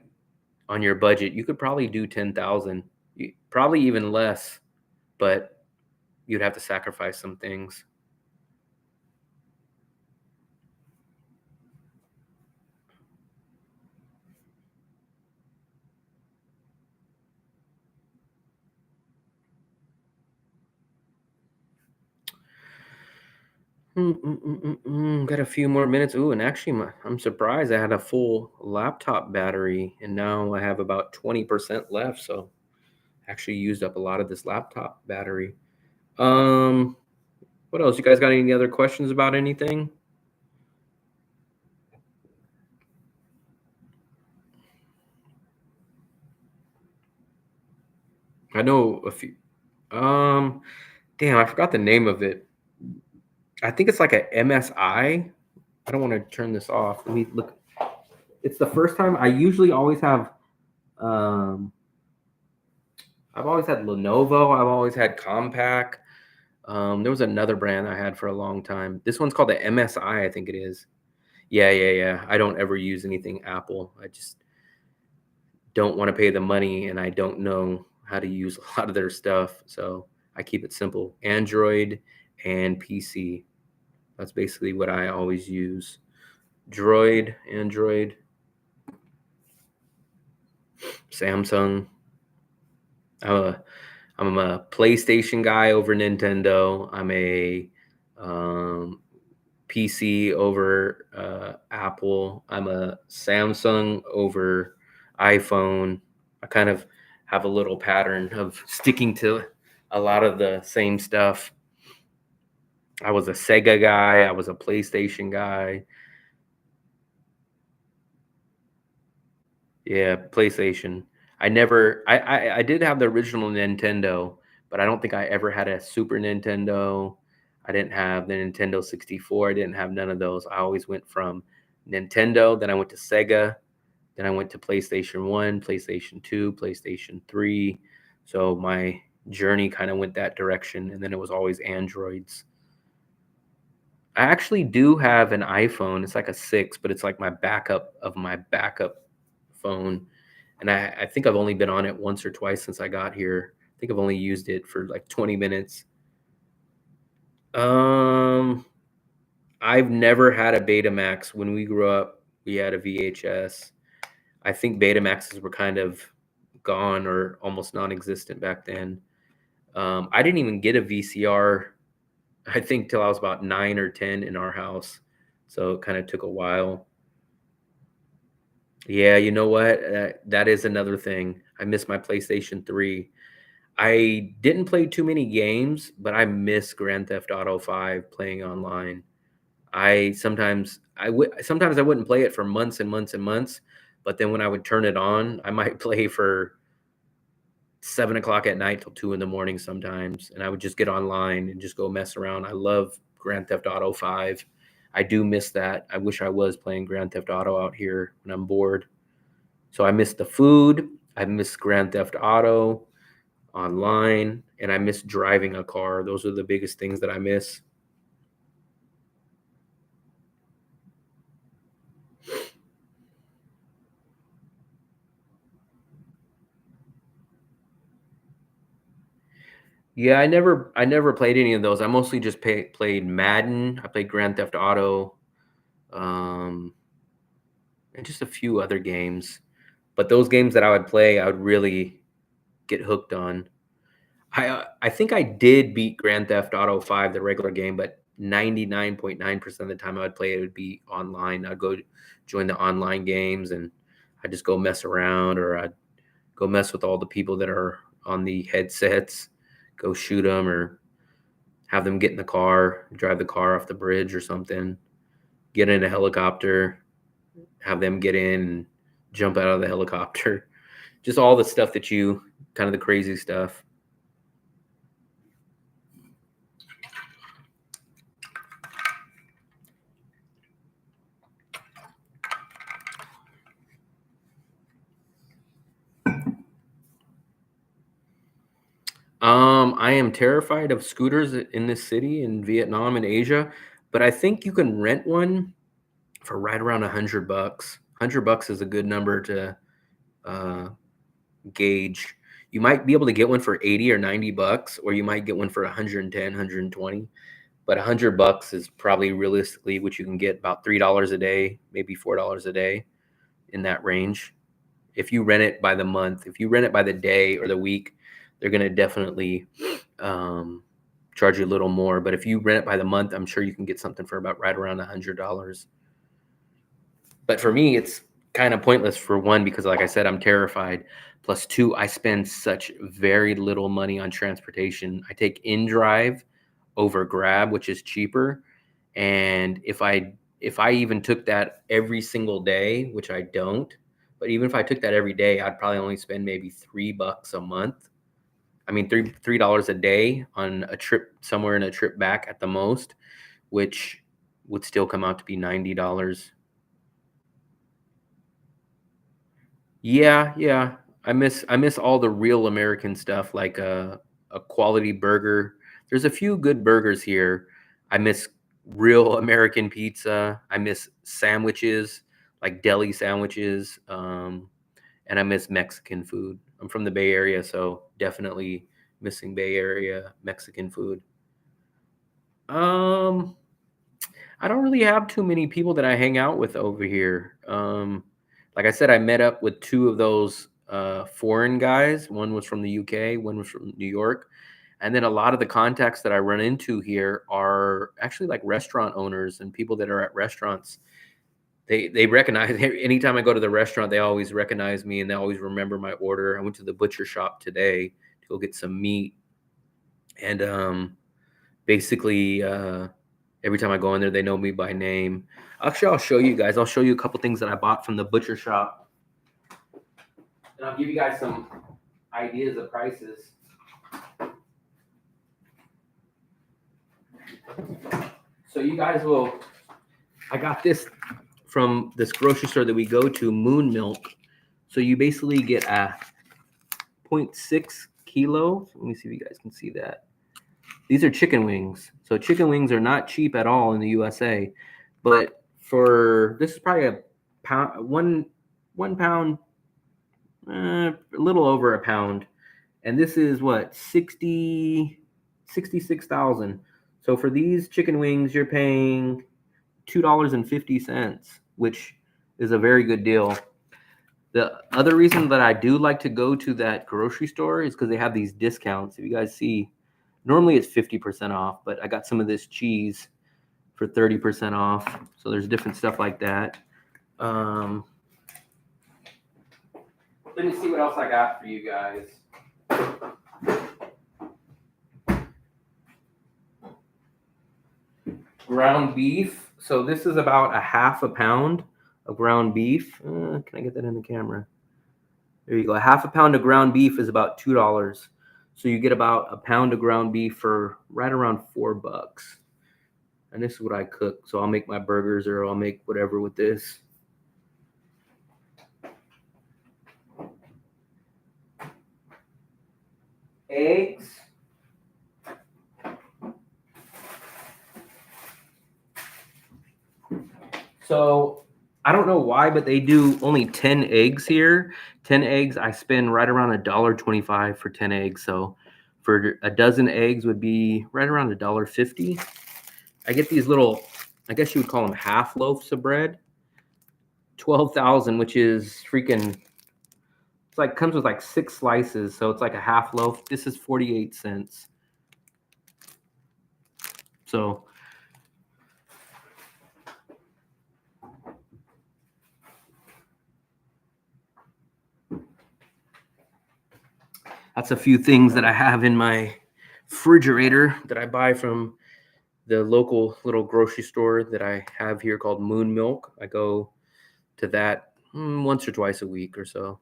on your budget, you could probably do 10,000, probably even less, but you'd have to sacrifice some things. Got a few more minutes. Ooh, and actually, I'm surprised I had a full laptop battery, and now I have about 20% left. So, actually used up a lot of this laptop battery. Um, what else? You guys got any other questions about anything? I know a few. Um, damn, I forgot the name of it. I think it's like a MSI. I don't want to turn this off. Let me look. It's the first time. I usually always have. Um, I've always had Lenovo. I've always had Compaq. There was another brand I had for a long time. This one's called the MSI, I think it is. Yeah, yeah, yeah. I don't ever use anything Apple. I just don't want to pay the money, and I don't know how to use a lot of their stuff. So I keep it simple. Android and PC. That's basically what I always use. Android, Samsung. I'm a I'm a PlayStation guy over Nintendo. I'm a um, PC over Apple. I'm a Samsung over iPhone. I kind of have a little pattern of sticking to a lot of the same stuff. I was a Sega guy. I was a PlayStation guy. Yeah, PlayStation. I did have the original Nintendo, but I don't think I ever had a Super Nintendo. I didn't have the Nintendo 64. I didn't have none of those. I always went from Nintendo, then I went to Sega, then I went to PlayStation 1, PlayStation 2, PlayStation 3. So my journey kind of went that direction, and then it was always Androids. I actually do have an iPhone. It's like a 6, but it's like my backup of my backup phone. And I think I've only been on it once or twice since I got here. I think I've only used it for like 20 minutes. Um, I've never had a Betamax. When we grew up, we had a VHS. I think Betamaxes were kind of gone or almost non-existent back then. I didn't even get a VCR, I think, till I was about 9 or 10 in our house. So it kind of took a while. Yeah, you know what? That is another thing. I miss my PlayStation 3. I didn't play too many games, but I miss Grand Theft Auto 5 playing online. Sometimes I wouldn't play it for months and months and months, but then when I would turn it on, I might play for 7 o'clock at night till 2 in the morning sometimes, and I would just get online and just go mess around. I love Grand Theft Auto 5. I do miss that. I wish I was playing Grand Theft Auto out here when I'm bored. So I miss the food. I miss Grand Theft Auto online, and I miss driving a car. Those are the biggest things that I miss. Yeah, I never played any of those. I mostly just played Madden. I played Grand Theft Auto, um, and just a few other games. But those games that I would play, I would really get hooked on. I think I did beat Grand Theft Auto 5, the regular game, but 99.9% of the time I would play it would be online. I'd go join the online games, and I'd just go mess around, or I'd go mess with all the people that are on the headsets, go shoot them, or have them get in the car, drive the car off the bridge or something, get in a helicopter, have them get in and jump out of the helicopter. Just all the stuff that kind of the crazy stuff. I am terrified of scooters in this city in Vietnam and Asia, but I think you can rent one for right around $100. $100 is a good number to uh, gauge. You might be able to get one for 80 or $90, or you might get one for 110, 120. But $100 is probably realistically what you can get, about $3 a day, maybe $4 a day, in that range. If you rent it by the month, if you rent it by the day or the week, they're going to definitely charge you a little more. But if you rent it by the month, I'm sure you can get something for about right around $100. But for me, it's kind of pointless, for one, because like I said, I'm terrified. Plus two, I spend such very little money on transportation. I take InDrive over Grab, which is cheaper. And if I even took that every single day, which I don't, but even if I took that every day, I'd probably only spend maybe $3 a month. I mean, $3 a day on a trip somewhere and a trip back at the most, which would still come out to be $90. Yeah. I miss all the real American stuff, like a quality burger. There's a few good burgers here. I miss real American pizza. I miss sandwiches, like deli sandwiches. And I miss Mexican food. I'm from the Bay Area, so definitely missing Bay Area Mexican food. Um, I don't really have too many people that I hang out with over here. Like I said, I met up with two of those foreign guys. One was from the UK, one was from New York. And then a lot of the contacts that I run into here are actually like restaurant owners and people that are at restaurants. They recognize anytime I go to the restaurant, they always recognize me and they always remember my order. I went to the butcher shop today to go get some meat. And basically, every time I go in there, they know me by name. Actually, I'll show you guys. I'll show you a couple things that I bought from the butcher shop. And I'll give you guys some ideas of prices. So you guys I got this from this grocery store that we go to, Moon Milk. So you basically get a 0.6 kilo. Let me see if you guys can see that. These are chicken wings. So chicken wings are not cheap at all in the USA. But this is probably a pound, one pound, a little over a pound. And this is what, 66,000. So for these chicken wings, you're paying $2.50, which is a very good deal. The other reason that I do like to go to that grocery store is because they have these discounts. If you guys see, normally it's 50% off, but I got some of this cheese for 30% off. So there's different stuff like that. Let me see what else I got for you guys. Ground beef. So this is about a half a pound of ground beef. Can I get that in the camera? There you go. A half a pound of ground beef is about $2. So you get about a pound of ground beef for right around $4. And this is what I cook. So I'll make my burgers or I'll make whatever with this. Eggs. So I don't know why, but they do only 10 eggs here. 10 eggs, I spend right around $1.25 for 10 eggs. So for a dozen eggs would be right around $1.50. I get these little, I guess you would call them half loaves of bread. 12,000, which is freaking, it's like comes with like 6 slices. So it's like a half loaf. This is 48 cents. So that's a few things that I have in my refrigerator that I buy from the local little grocery store that I have here called Moon Milk. I go to that once or twice a week or so.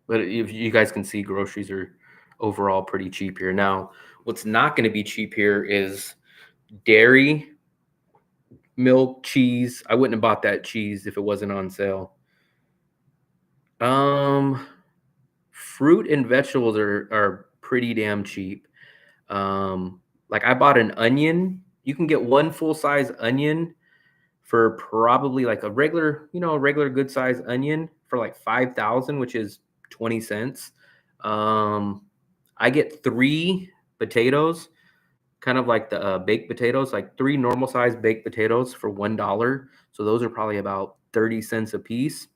But if you guys can see, groceries are overall pretty cheap here. Now, what's not going to be cheap here is dairy, milk, cheese. I wouldn't have bought that cheese if it wasn't on sale. Um, Fruit and vegetables are pretty damn cheap. Like I bought an onion. You can get one full size onion for probably like a regular, a regular good size onion for like 5,000, which is 20 cents. Um, I get three potatoes, kind of like the baked potatoes, like three normal size baked potatoes for $1. So those are probably about 30 cents a piece.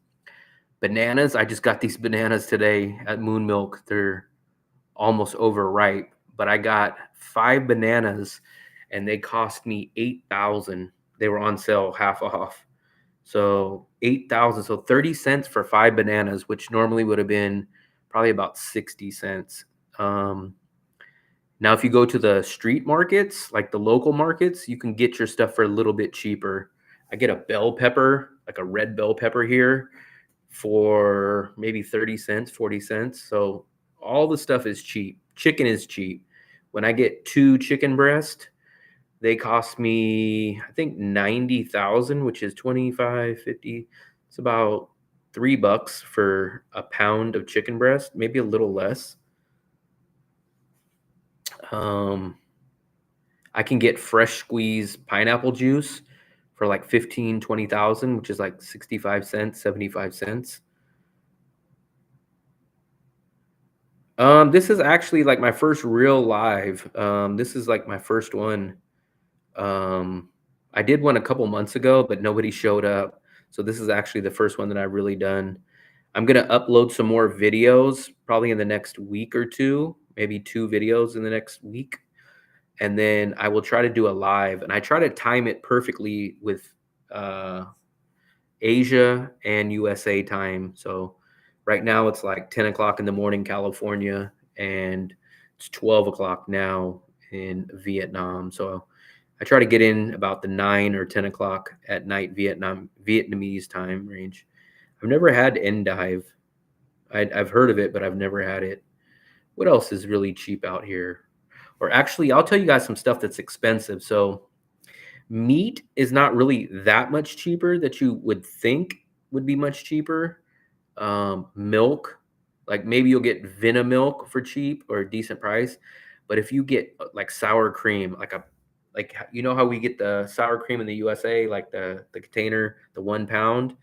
Bananas, I just got these bananas today at Moon Milk. They're almost overripe, but I got 5 bananas and they cost me 8,000. They were on sale half off. So 8,000, so 30 cents for 5 bananas, which normally would have been probably about 60 cents. Now, if you go to the street markets, like the local markets, you can get your stuff for a little bit cheaper. I get a bell pepper, like a red bell pepper here, for maybe 30 cents, 40 cents. So all the stuff is cheap. Chicken is cheap. When I get 2 chicken breasts, they cost me, I think, 90,000, which is 25, 50. It's about $3 for a pound of chicken breast, maybe a little less. I can get fresh squeezed pineapple juice for like 15, 20,000, which is like 65 cents, 75 cents. This is actually like my first real live. This is like my first one. Um, I did one a couple months ago, but nobody showed up. So this is actually the first one that I've really done. I'm gonna upload some more videos probably in the next week or two, maybe 2 videos in the next week. And then I will try to do a live, and I try to time it perfectly with uh, Asia and USA time. So right now it's like 10 o'clock in the morning, California, and it's 12 o'clock now in Vietnam. So I try to get in about the 9 or 10 o'clock at night Vietnamese time range. I've never had endive. I've heard of it, but I've never had it. What else is really cheap out here? Or actually, I'll tell you guys some stuff that's expensive. So meat is not really that much cheaper that you would think would be much cheaper. Milk, like maybe you'll get Vina milk for cheap or a decent price, but if you get like sour cream, like you know how we get the sour cream in the USA, like the container, the 1 pound.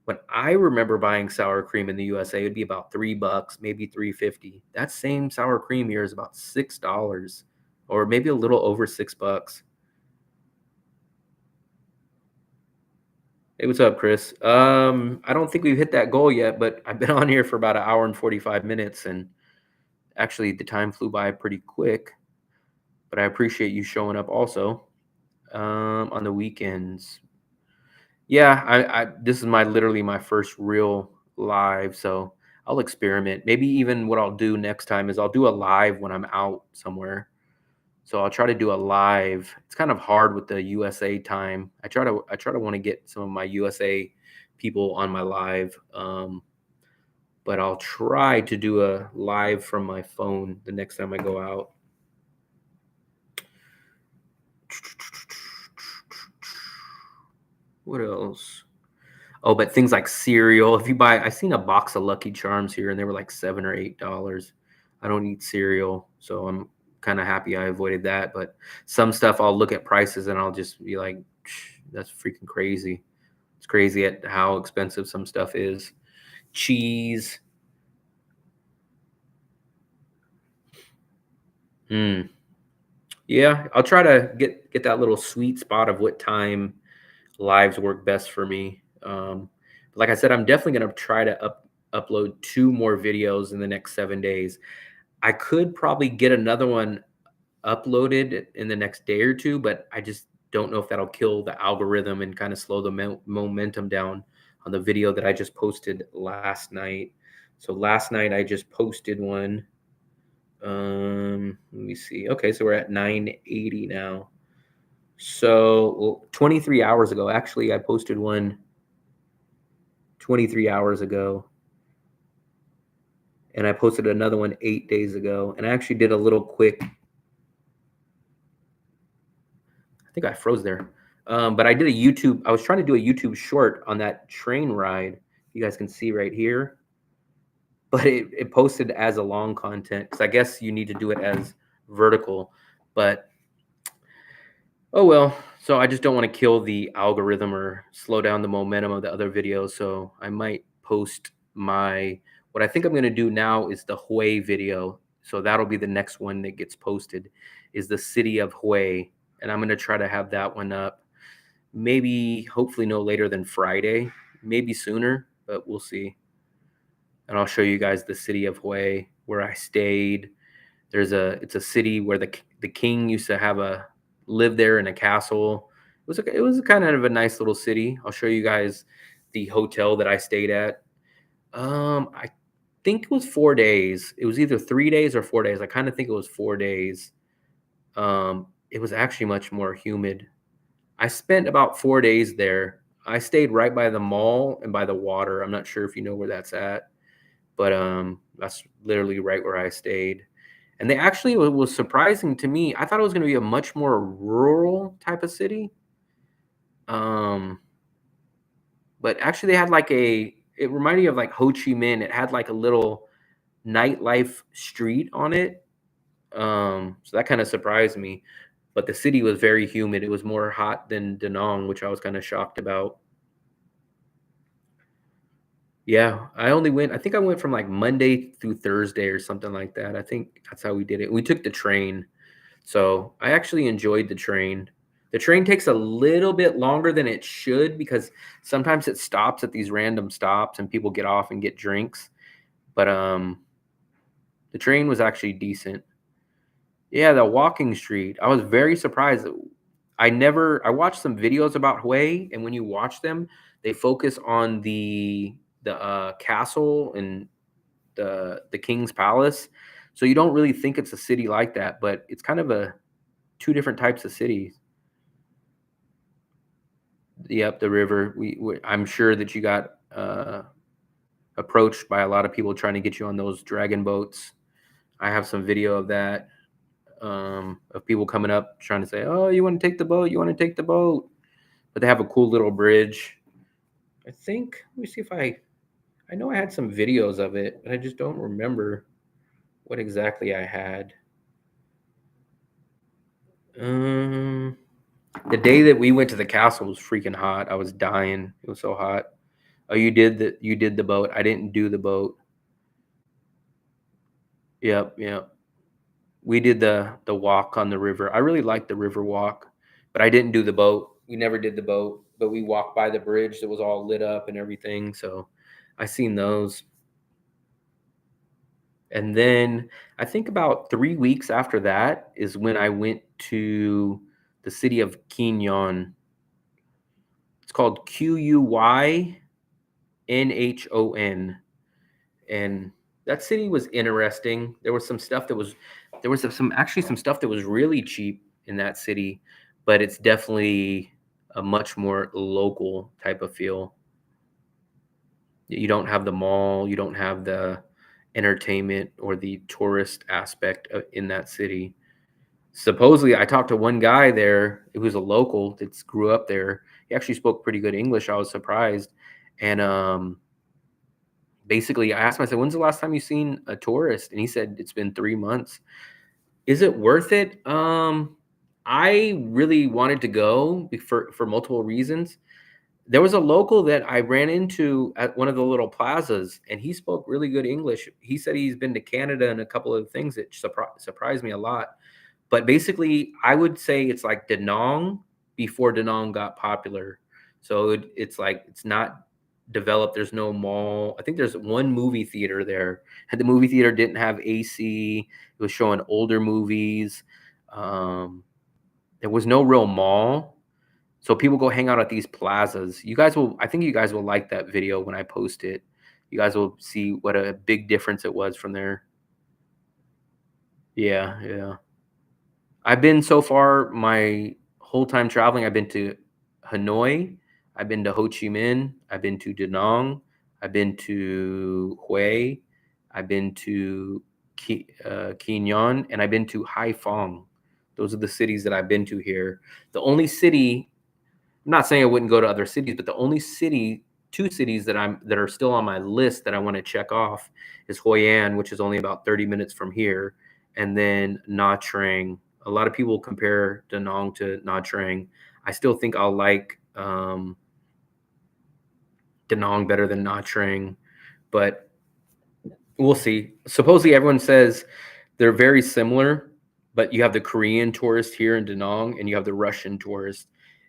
When I remember buying sour cream in the USA, it'd be about $3, maybe 3.50. That same sour cream here is about $6, or maybe a little over $6. Hey, what's up, Chris? I don't think we've hit that goal yet, but I've been on here for about 1 hour and 45 minutes, and actually the time flew by pretty quick. But I appreciate you showing up also on the weekends. Yeah, I this is literally my first real live, so I'll experiment. Maybe even what I'll do next time is I'll do a live when I'm out somewhere. So I'll try to do a live. It's kind of hard with the USA time. I try to want to get some of my USA people on my live. But I'll try to do a live from my phone the next time I go out. What else? Oh, but things like cereal. If you buy, I seen a box of Lucky Charms here, and they were like $7 or $8. I don't eat cereal, so I'm kind of happy I avoided that. But some stuff, I'll look at prices and I'll just be like, "That's freaking crazy." It's crazy at how expensive some stuff is. Cheese. Yeah, I'll try to get that little sweet spot of what time lives work best for me. Like I said, I'm definitely gonna try to upload 2 more videos in the next 7 days. I could probably get another one uploaded in the next day or two, but I just don't know if that'll kill the algorithm and kind of slow the momentum down on the video that I just posted last night. So last night I just posted one. Let me see. Okay, so we're at 980 now. So, well, 23 hours ago, actually, I posted one 23 hours ago, and I posted another one 8 days ago. And I actually did a little quick, I think I froze there. But I did a YouTube, I was trying to do a YouTube short on that train ride. You guys can see right here, but it posted as a long content because I guess you need to do it as vertical. But oh well, so I just don't want to kill the algorithm or slow down the momentum of the other videos. So I might post my, what I think I'm going to do now is the Hue video. So that'll be the next one that gets posted, is the city of Hue. And I'm going to try to have that one up maybe, hopefully no later than Friday, maybe sooner, but we'll see. And I'll show you guys the city of Hue where I stayed. It's a city where the king used to have a live there in a castle. It was kind of a nice little city. I'll show you guys the hotel that I stayed at. I think it was 4 days. It was either 3 days or 4 days. I kind of think it was 4 days. It was actually much more humid. I spent about 4 days there. I stayed right by the mall and by the water. I'm not sure if you know where that's at, but that's literally right where I stayed. And they actually, it was surprising to me. I thought it was going to be a much more rural type of city. But actually they had like it reminded me of like Ho Chi Minh. It had like a little nightlife street on it. So that kind of surprised me. But the city was very humid. It was more hot than Da Nang, which I was kind of shocked about. Yeah, I think I went from like Monday through Thursday or something like that. I think that's how we did it. We took the train. So I actually enjoyed the train. The train takes a little bit longer than it should because sometimes it stops at these random stops and people get off and get drinks. But the train was actually decent. Yeah, the walking street. I was very surprised. I watched some videos about Hue, and when you watch them, they focus on the castle and the king's palace. So you don't really think it's a city like that, but it's kind of a two different types of cities. Yep, the river. I'm sure that you got approached by a lot of people trying to get you on those dragon boats. I have some video of that, of people coming up trying to say, "Oh, you want to take the boat? You want to take the boat?" But they have a cool little bridge. I think. Let me see if I know I had some videos of it, but I just don't remember what exactly I had. Um, the day that we went to the castle was freaking hot. I was dying. It was so hot. Oh, you did the boat. I didn't do the boat. Yep, yep. We did the walk on the river. I really liked the river walk, but I didn't do the boat. We never did the boat, but we walked by the bridge that was all lit up and everything. So I seen those. And then I think about 3 weeks after that is when I went to the city of Quinyon. It's called Quynhon. And that city was interesting. There was some actually some stuff that was really cheap in that city, but it's definitely a much more local type of feel. You don't have the mall, you don't have the entertainment or the tourist aspect in that city. Supposedly, I talked to one guy there who was a local that grew up there. He actually spoke pretty good English. I was surprised. And basically, I asked him, I said, "When's the last time you seen a tourist?" And he said, "It's been 3 months." Is it worth it? I really wanted to go for multiple reasons. There was a local that I ran into at one of the little plazas, and he spoke really good English. He said he's been to Canada and a couple of things that surprised me a lot. But basically, I would say it's like Da Nang before Da Nang got popular. So it's like it's not developed. There's no mall. I think there's one movie theater there, and the movie theater didn't have AC. It was showing older movies. Um, there was no real mall. So people go hang out at these plazas. I think you guys will like that video when I post it. You guys will see what a big difference it was from there. Yeah, yeah. I've been so far my whole time traveling, I've been to Hanoi, I've been to Ho Chi Minh, I've been to Da Nang, I've been to Hue, I've been to Quy Nhon, and I've been to Haiphong. Those are the cities that I've been to here. The only city, I'm not saying I wouldn't go to other cities, but the only city, two cities that are still on my list that I want to check off is Hoi An, which is only about 30 minutes from here, and then Nha Trang. A lot of people compare Da Nang to Nha Trang. I still think I'll like Da Nang better than Nha Trang, but we'll see. Supposedly, everyone says they're very similar, but you have the Korean tourist here in Da Nang, and you have the Russian tourist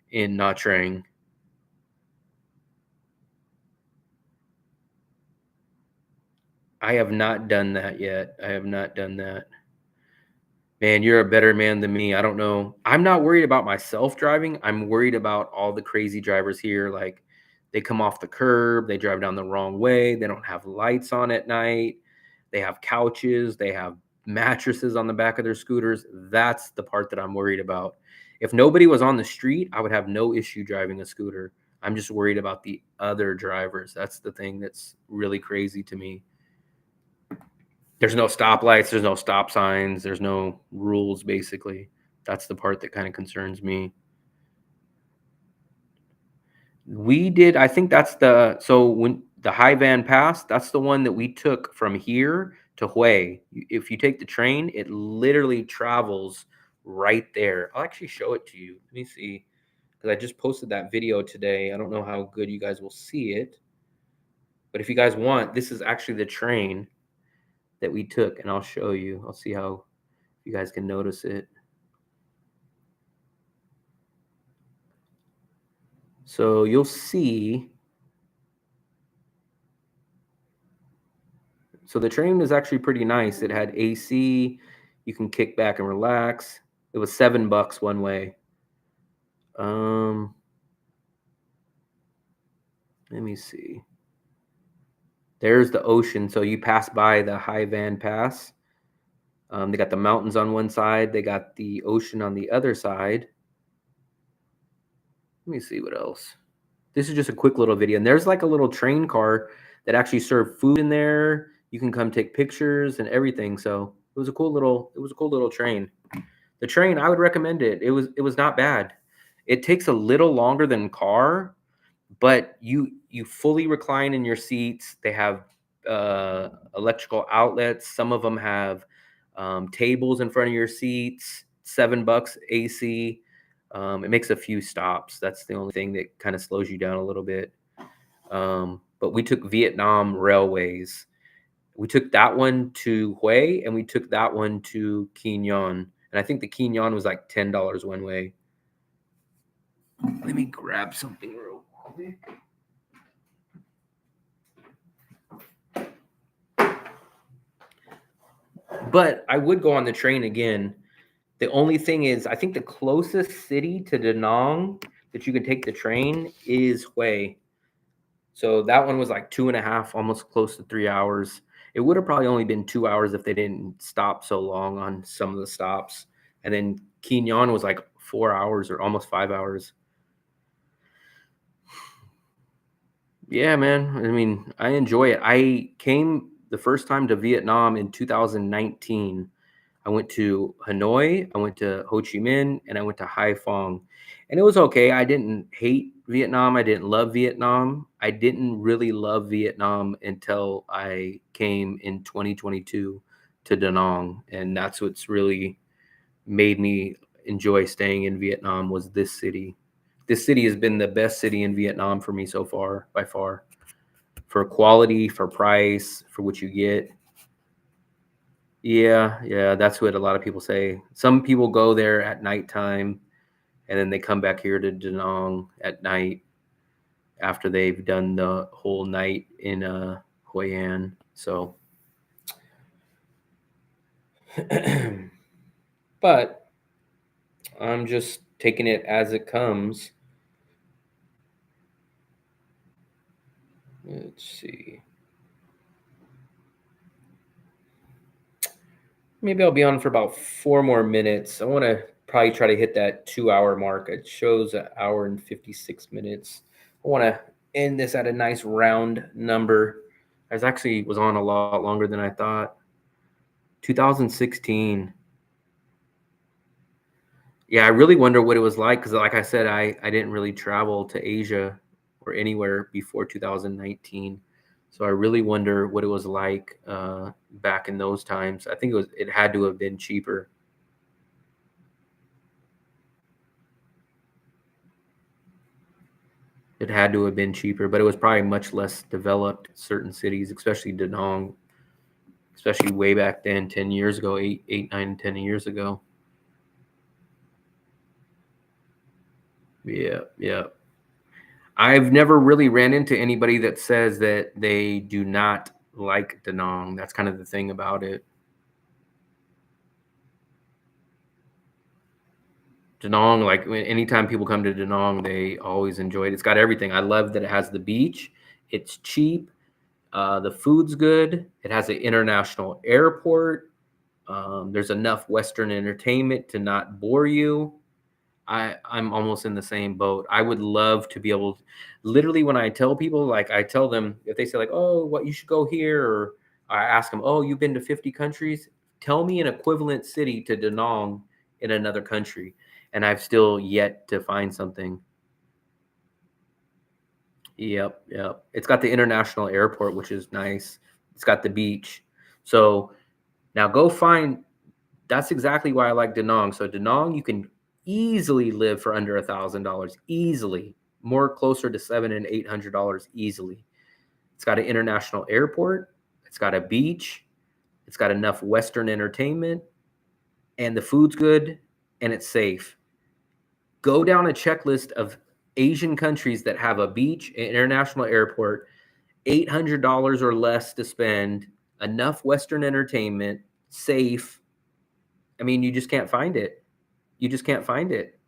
in Nha Trang. I have not done that yet. I have not done that. Man, you're a better man than me. I don't know. I'm not worried about myself driving. I'm worried about all the crazy drivers here. Like they come off the curb, they drive down the wrong way, they don't have lights on at night, they have couches, they have mattresses on the back of their scooters. That's the part that I'm worried about. If nobody was on the street, I would have no issue driving a scooter. I'm just worried about the other drivers. That's the thing that's really crazy to me. There's no stoplights, there's no stop signs, there's no rules, basically. That's the part that kinda concerns me. We did I think that's the so when the High Van Pass, that's the one that we took from here to Hue. If you take the train, it literally travels right there. I'll actually show it to you. Let me see, because I just posted that video today. I don't know how good you guys will see it, but if you guys want, this is actually the train that we took, and I'll show you. I'll see how you guys can notice it. So you'll see. So the train was actually pretty nice. It had AC. You can kick back and relax. It was $7 one way. Um, Let me see. There's the ocean. So you pass by the High Van Pass. They got the mountains on one side. They got the ocean on the other side. Let me see what else. This is just a quick little video. And there's like a little train car that actually served food in there. You can come take pictures and everything. So it was a cool little train. The train, I would recommend it. It was not bad. It takes a little longer than car, but you fully recline in your seats. They have electrical outlets. Some of them have tables in front of your seats. $7 AC. It makes a few stops. That's the only thing that kind of slows you down a little bit. But we took Vietnam Railways. We took that one to Hue, and we took that one to Quy Nhon. And I think the Quy Nhon was like $10 one way. Let me grab something real quick. But I would go on the train again. The only thing is, I think the closest city to Da Nang that you can take the train is Hue. So that one was like 2.5, almost close to 3 hours. It would have probably only been 2 hours if they didn't stop so long on some of the stops. And then Quy Nhon was like 4 hours or almost 5 hours. Yeah, man. I mean, I enjoy it. I came the first time to Vietnam in 2019. I went to Hanoi, I went to Ho Chi Minh, and I went to Haiphong. And it was okay. I didn't hate Vietnam. I didn't love Vietnam. I didn't really love Vietnam until I came in 2022 to Da Nang. And that's what's really made me enjoy staying in Vietnam was this city. This city has been the best city in Vietnam for me so far, by far. For quality, for price, for what you get. Yeah, yeah, that's what a lot of people say. Some people go there at nighttime and then they come back here to Da Nang at night after they've done the whole night in Hoi An. So, but I'm just taking it as it comes. Let's see. Maybe I'll be on for about 4 more minutes. I want to probably try to hit that 2-hour mark. It shows an hour and 56 minutes. I want to end this at a nice round number. I actually was on a lot longer than I thought. 2016. Yeah, I really wonder what it was like because, like I said, I didn't really travel to Asia or anywhere before 2019. So I really wonder what it was like back in those times. I think it had to have been cheaper. It had to have been cheaper, but it was probably much less developed. Certain cities, especially Da Nang, especially way back then, 10 years ago, 10 years ago. Yeah, yeah. I've never really ran into anybody that says that they do not like Da Nang. That's kind of the thing about it. Da Nang, like anytime people come to Da Nang, they always enjoy it. It's got everything. I love that it has the beach. It's cheap. The food's good. It has an international airport. There's enough Western entertainment to not bore you. I'm almost in the same boat. I would love to be able to, literally when I tell people, like I tell them if they say like, oh, what you should go here, or I ask them, oh, you've been to 50 countries. Tell me an equivalent city to Da Nang in another country, and I've still yet to find something. Yep, yep. It's got the international airport, which is nice. It's got the beach. So now go find. That's exactly why I like Da Nang. So Da Nang, you can easily live for under $1,000, easily, more closer to $700 and $800 easily. It's got an international airport. It's got a beach. It's got enough Western entertainment, and the food's good, and it's safe. Go down a checklist of Asian countries that have a beach, an international airport, $800 or less to spend, enough Western entertainment, safe. I mean, you just can't find it. You just can't find it.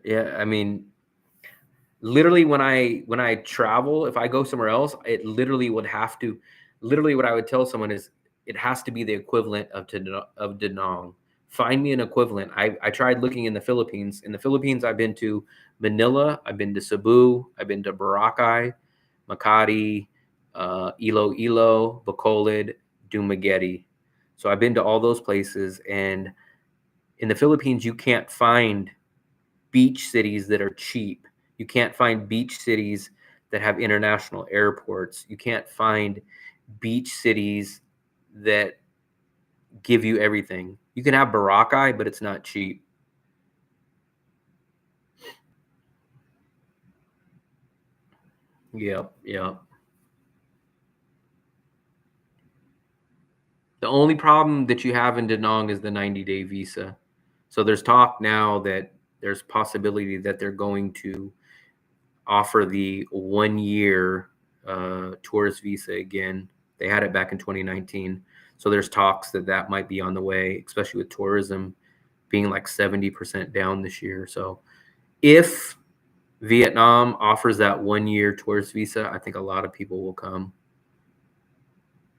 Yeah, I mean, literally when I travel, if I go somewhere else, it literally would have to literally what I would tell someone is it has to be the equivalent of Da Nang. Find me an equivalent. I tried looking in the Philippines. In the Philippines, I've been to Manila, I've been to Cebu, I've been to Boracay, Makati, Iloilo, Bacolod, Dumaguete. So I've been to all those places, and in the Philippines, you can't find beach cities that are cheap. You can't find beach cities that have international airports. You can't find beach cities that give you everything. You can have Boracay, but it's not cheap. Yep, yep. The only problem that you have in Da Nang is the 90-day visa. So there's talk now that there's possibility that they're going to offer the 1 year tourist visa again. They had it back in 2019. So there's talks that that might be on the way, especially with tourism being like 70% down this year. So if Vietnam offers that 1 year tourist visa, I think a lot of people will come.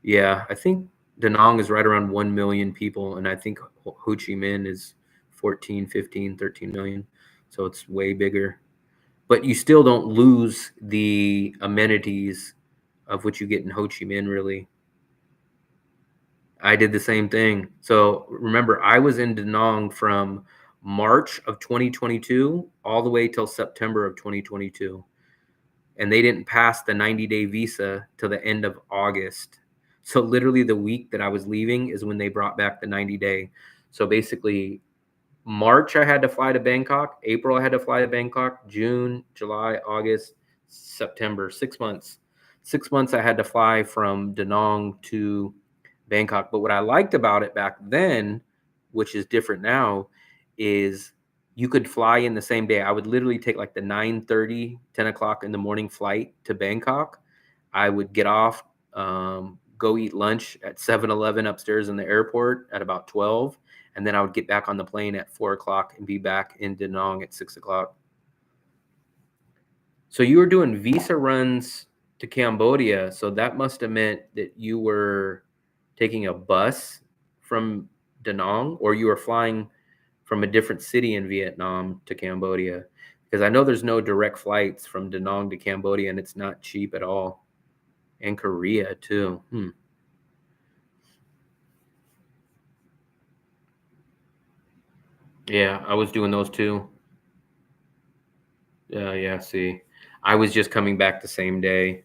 Yeah, I think Da Nang is right around 1 million people, and I think Ho Chi Minh is 14, 15, 13 million. So it's way bigger. But you still don't lose the amenities of what you get in Ho Chi Minh, really. I did the same thing. So remember, I was in Da Nang from March of 2022 all the way till September of 2022. And they didn't pass the 90-day visa till the end of August. So literally the week that I was leaving is when they brought back the 90-day. So basically March I had to fly to Bangkok, April I had to fly to Bangkok, June, July, August, September, 6 months. 6 months I had to fly from Da Nang to Bangkok. But what I liked about it back then, which is different now, is you could fly in the same day. I would literally take like the 9:30, 10 o'clock in the morning flight to Bangkok. I would get off, go eat lunch at 7-Eleven upstairs in the airport at about 12. And then I would get back on the plane at 4 o'clock and be back in Da Nang at 6 o'clock. So you were doing visa runs to Cambodia. So that must have meant that you were taking a bus from Da Nang, or you were flying from a different city in Vietnam to Cambodia. Because I know there's no direct flights from Da Nang to Cambodia, and it's not cheap at all. And Korea too. Yeah, I was doing those too. Yeah, see. I was just coming back the same day.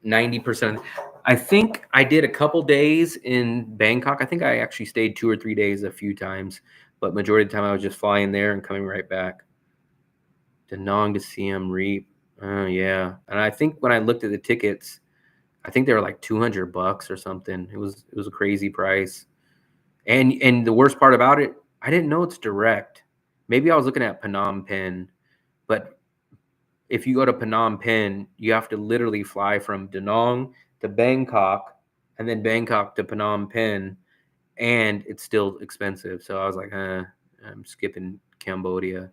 90%. I think I did a couple days in Bangkok. I think I actually stayed 2 or 3 days a few times, but majority of the time I was just flying there and coming right back. Da Nang to Siem Reap. Yeah. And I think when I looked at the tickets, I think they were like $200 or something. It was a crazy price. And the worst part about it, I didn't know it's direct. Maybe I was looking at Phnom Penh, but if you go to Phnom Penh, you have to literally fly from Da Nang to Bangkok and then Bangkok to Phnom Penh, and it's still expensive. So I was like, I'm skipping Cambodia.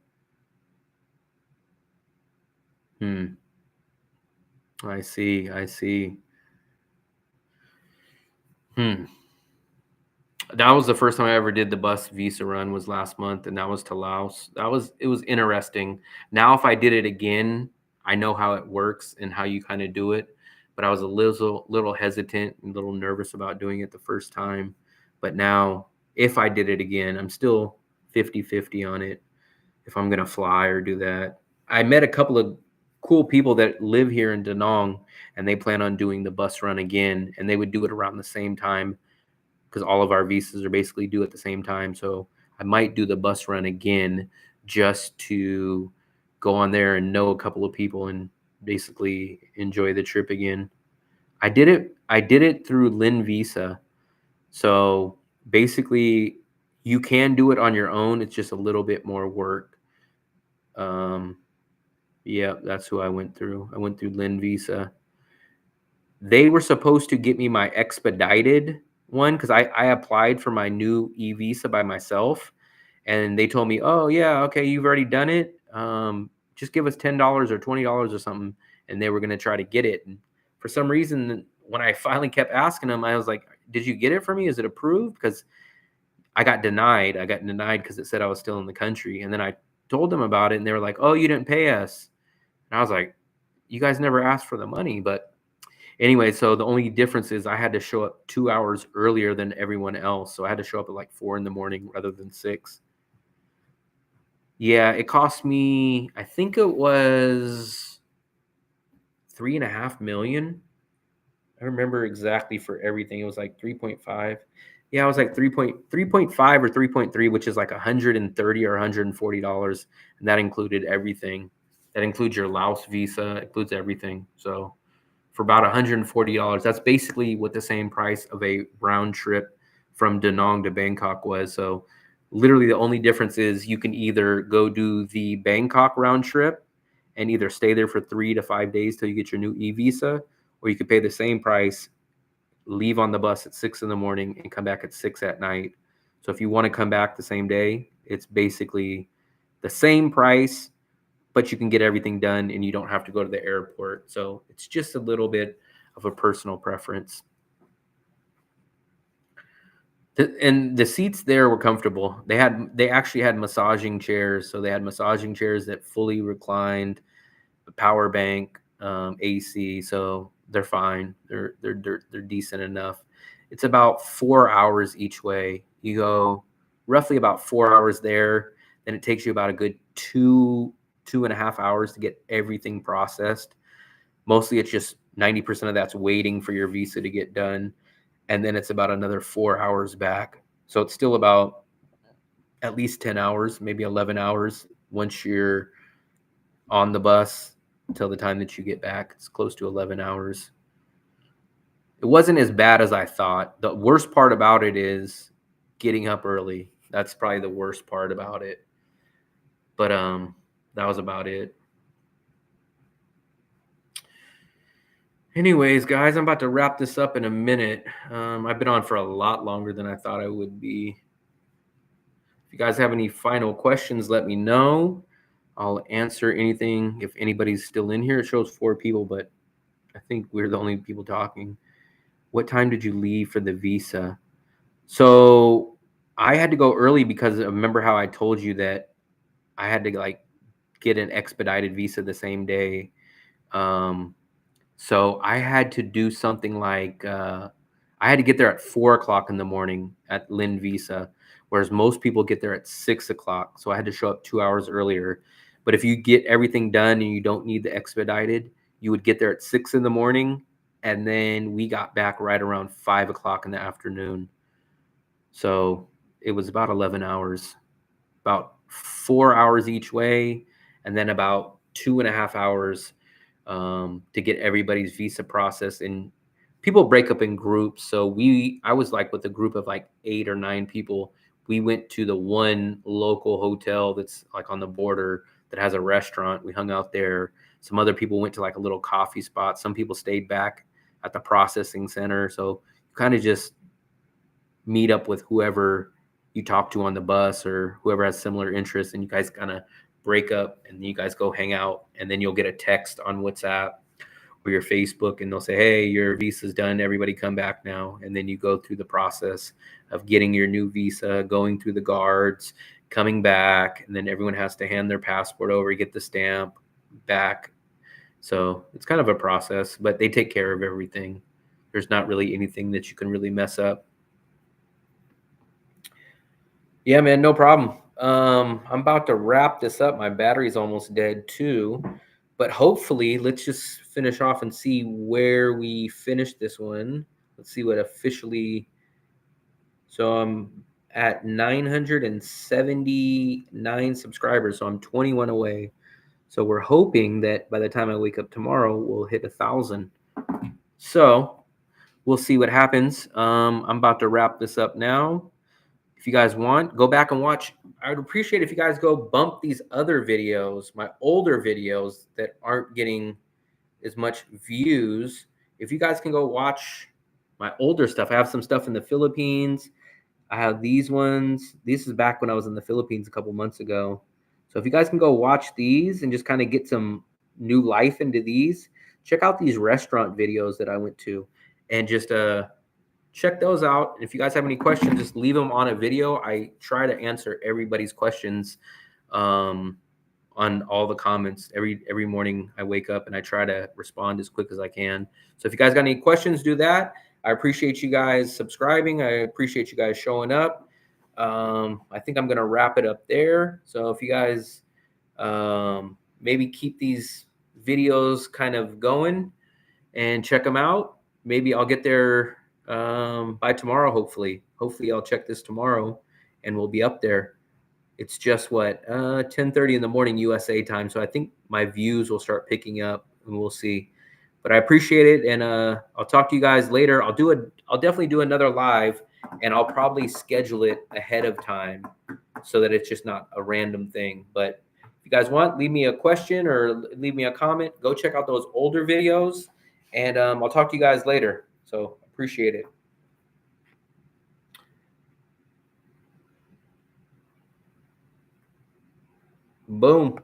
I see. I see. Hmm. That was the first time I ever did the bus visa run, was last month, and that was to Laos. It was interesting. Now, if I did it again, I know how it works and how you kind of do it. But I was a little hesitant and a little nervous about doing it the first time. But now, if I did it again, I'm still 50-50 on it, if I'm gonna fly or do that. I met a couple of cool people that live here in Da Nang, and they plan on doing the bus run again, and they would do it around the same time because all of our visas are basically due at the same time. So I might do the bus run again just to go on there and know a couple of people and basically enjoy the trip again. I did it through Lin Visa. So basically you can do it on your own. It's just a little bit more work. Um, yeah, that's who I went through. I went through Lin Visa. They were supposed to get me my expedited one because I applied for my new e-visa by myself, and they told me, "Oh yeah, okay, you've already done it. Just give us $10 or $20 or something," and they were gonna try to get it. And for some reason, when I finally kept asking them, I was like, "Did you get it for me? Is it approved?" Because I got denied. I got denied because it said I was still in the country, and then I told them about it, and they were like, "Oh, you didn't pay us," and I was like, "You guys never asked for the money," but anyway, so the only difference is I had to show up 2 hours earlier than everyone else, so I had to show up at, like, 4 in the morning rather than 6. Yeah, it cost me, I think it was 3.5 million. I remember exactly for everything, it was, like, 3.5. Yeah, it was, like, 3.5 or 3.3, which is, like, 130 or $140, and that included everything. That includes your Laos visa, includes everything, so for about $140. That's basically what the same price of a round trip from Da Nang to Bangkok was. So literally the only difference is you can either go do the Bangkok round trip and either stay there for 3 to 5 days till you get your new e-visa, or you could pay the same price, leave on the bus at 6 in the morning and come back at 6 at night. So if you want to come back the same day, it's basically the same price, but you can get everything done and you don't have to go to the airport. So it's just a little bit of a personal preference. And the seats there were comfortable. They actually had massaging chairs, so they had massaging chairs that fully reclined, the power bank, AC. So they're fine. They're decent enough. It's about 4 hours each way. You go roughly about 4 hours there, then it takes you about a good 2.5 hours to get everything processed. Mostly, it's just 90% of that's waiting for your visa to get done, and then it's about another 4 hours back. So it's still about at least 10 hours, maybe 11 hours once you're on the bus until the time that you get back. It's close to 11 hours. It wasn't as bad as I thought. The worst part about it is getting up early. That's probably the worst part about it. But that was about it. Anyways, guys, I'm about to wrap this up in a minute. I've been on for a lot longer than I thought I would be. If you guys have any final questions, let me know. I'll answer anything if anybody's still in here. It shows 4 people, but I think we're the only people talking. What time did you leave for the visa? So I had to go early because remember how I told you that I had to like get an expedited visa the same day. So I had to do something like I had to get there at 4 o'clock in the morning at Lynn Visa, whereas most people get there at 6 o'clock. So I had to show up 2 hours earlier. But if you get everything done and you don't need the expedited, you would get there at 6 in the morning, and then we got back right around 5 o'clock in the afternoon. So it was about 11 hours, about 4 hours each way, and then about 2.5 hours to get everybody's visa process. And people break up in groups. So I was like with a group of like 8 or 9 people. We went to the one local hotel that's like on the border that has a restaurant. We hung out there. Some other people went to like a little coffee spot. Some people stayed back at the processing center. So you kind of just meet up with whoever you talk to on the bus or whoever has similar interests, and you guys kind of break up and you guys go hang out, and then you'll get a text on WhatsApp or your Facebook and they'll say, hey, your visa's done, everybody come back now. And then you go through the process of getting your new visa, going through the guards, coming back, and then everyone has to hand their passport over, get the stamp back. So it's kind of a process, but they take care of everything. There's not really anything that you can really mess up. Yeah, man, no problem. I'm about to wrap this up. My battery's almost dead too, but hopefully let's just finish off and see where we finish this one. Let's see what officially. So I'm at 979 subscribers, so I'm 21 away. So we're hoping that by the time I wake up tomorrow, we'll hit 1,000. So we'll see what happens. I'm about to wrap this up now. If you guys want, go back and watch. I would appreciate if you guys go bump these other videos, my older videos that aren't getting as much views. If you guys can go watch my older stuff, I have some stuff in the Philippines. I have these ones. This is back when I was in the Philippines a couple months ago. So if you guys can go watch these and just kind of get some new life into these, check out these restaurant videos that I went to and just check those out. If you guys have any questions, just leave them on a video. I try to answer everybody's questions on all the comments every morning. I wake up and I try to respond as quick as I can. So if you guys got any questions, do that. I appreciate you guys subscribing. I appreciate you guys showing up. I think I'm gonna wrap it up there. So if you guys maybe keep these videos kind of going and check them out. Maybe I'll get there by tomorrow. Hopefully I'll check this tomorrow and we'll be up there. It's just 10:30 in the morning USA time, so I think my views will start picking up and we'll see. But I appreciate it, and I'll talk to you guys later. I'll definitely do another live, and I'll probably schedule it ahead of time so that it's just not a random thing. But if you guys want, leave me a question or leave me a comment. Go check out those older videos, and I'll talk to you guys later. So appreciate it. Boom.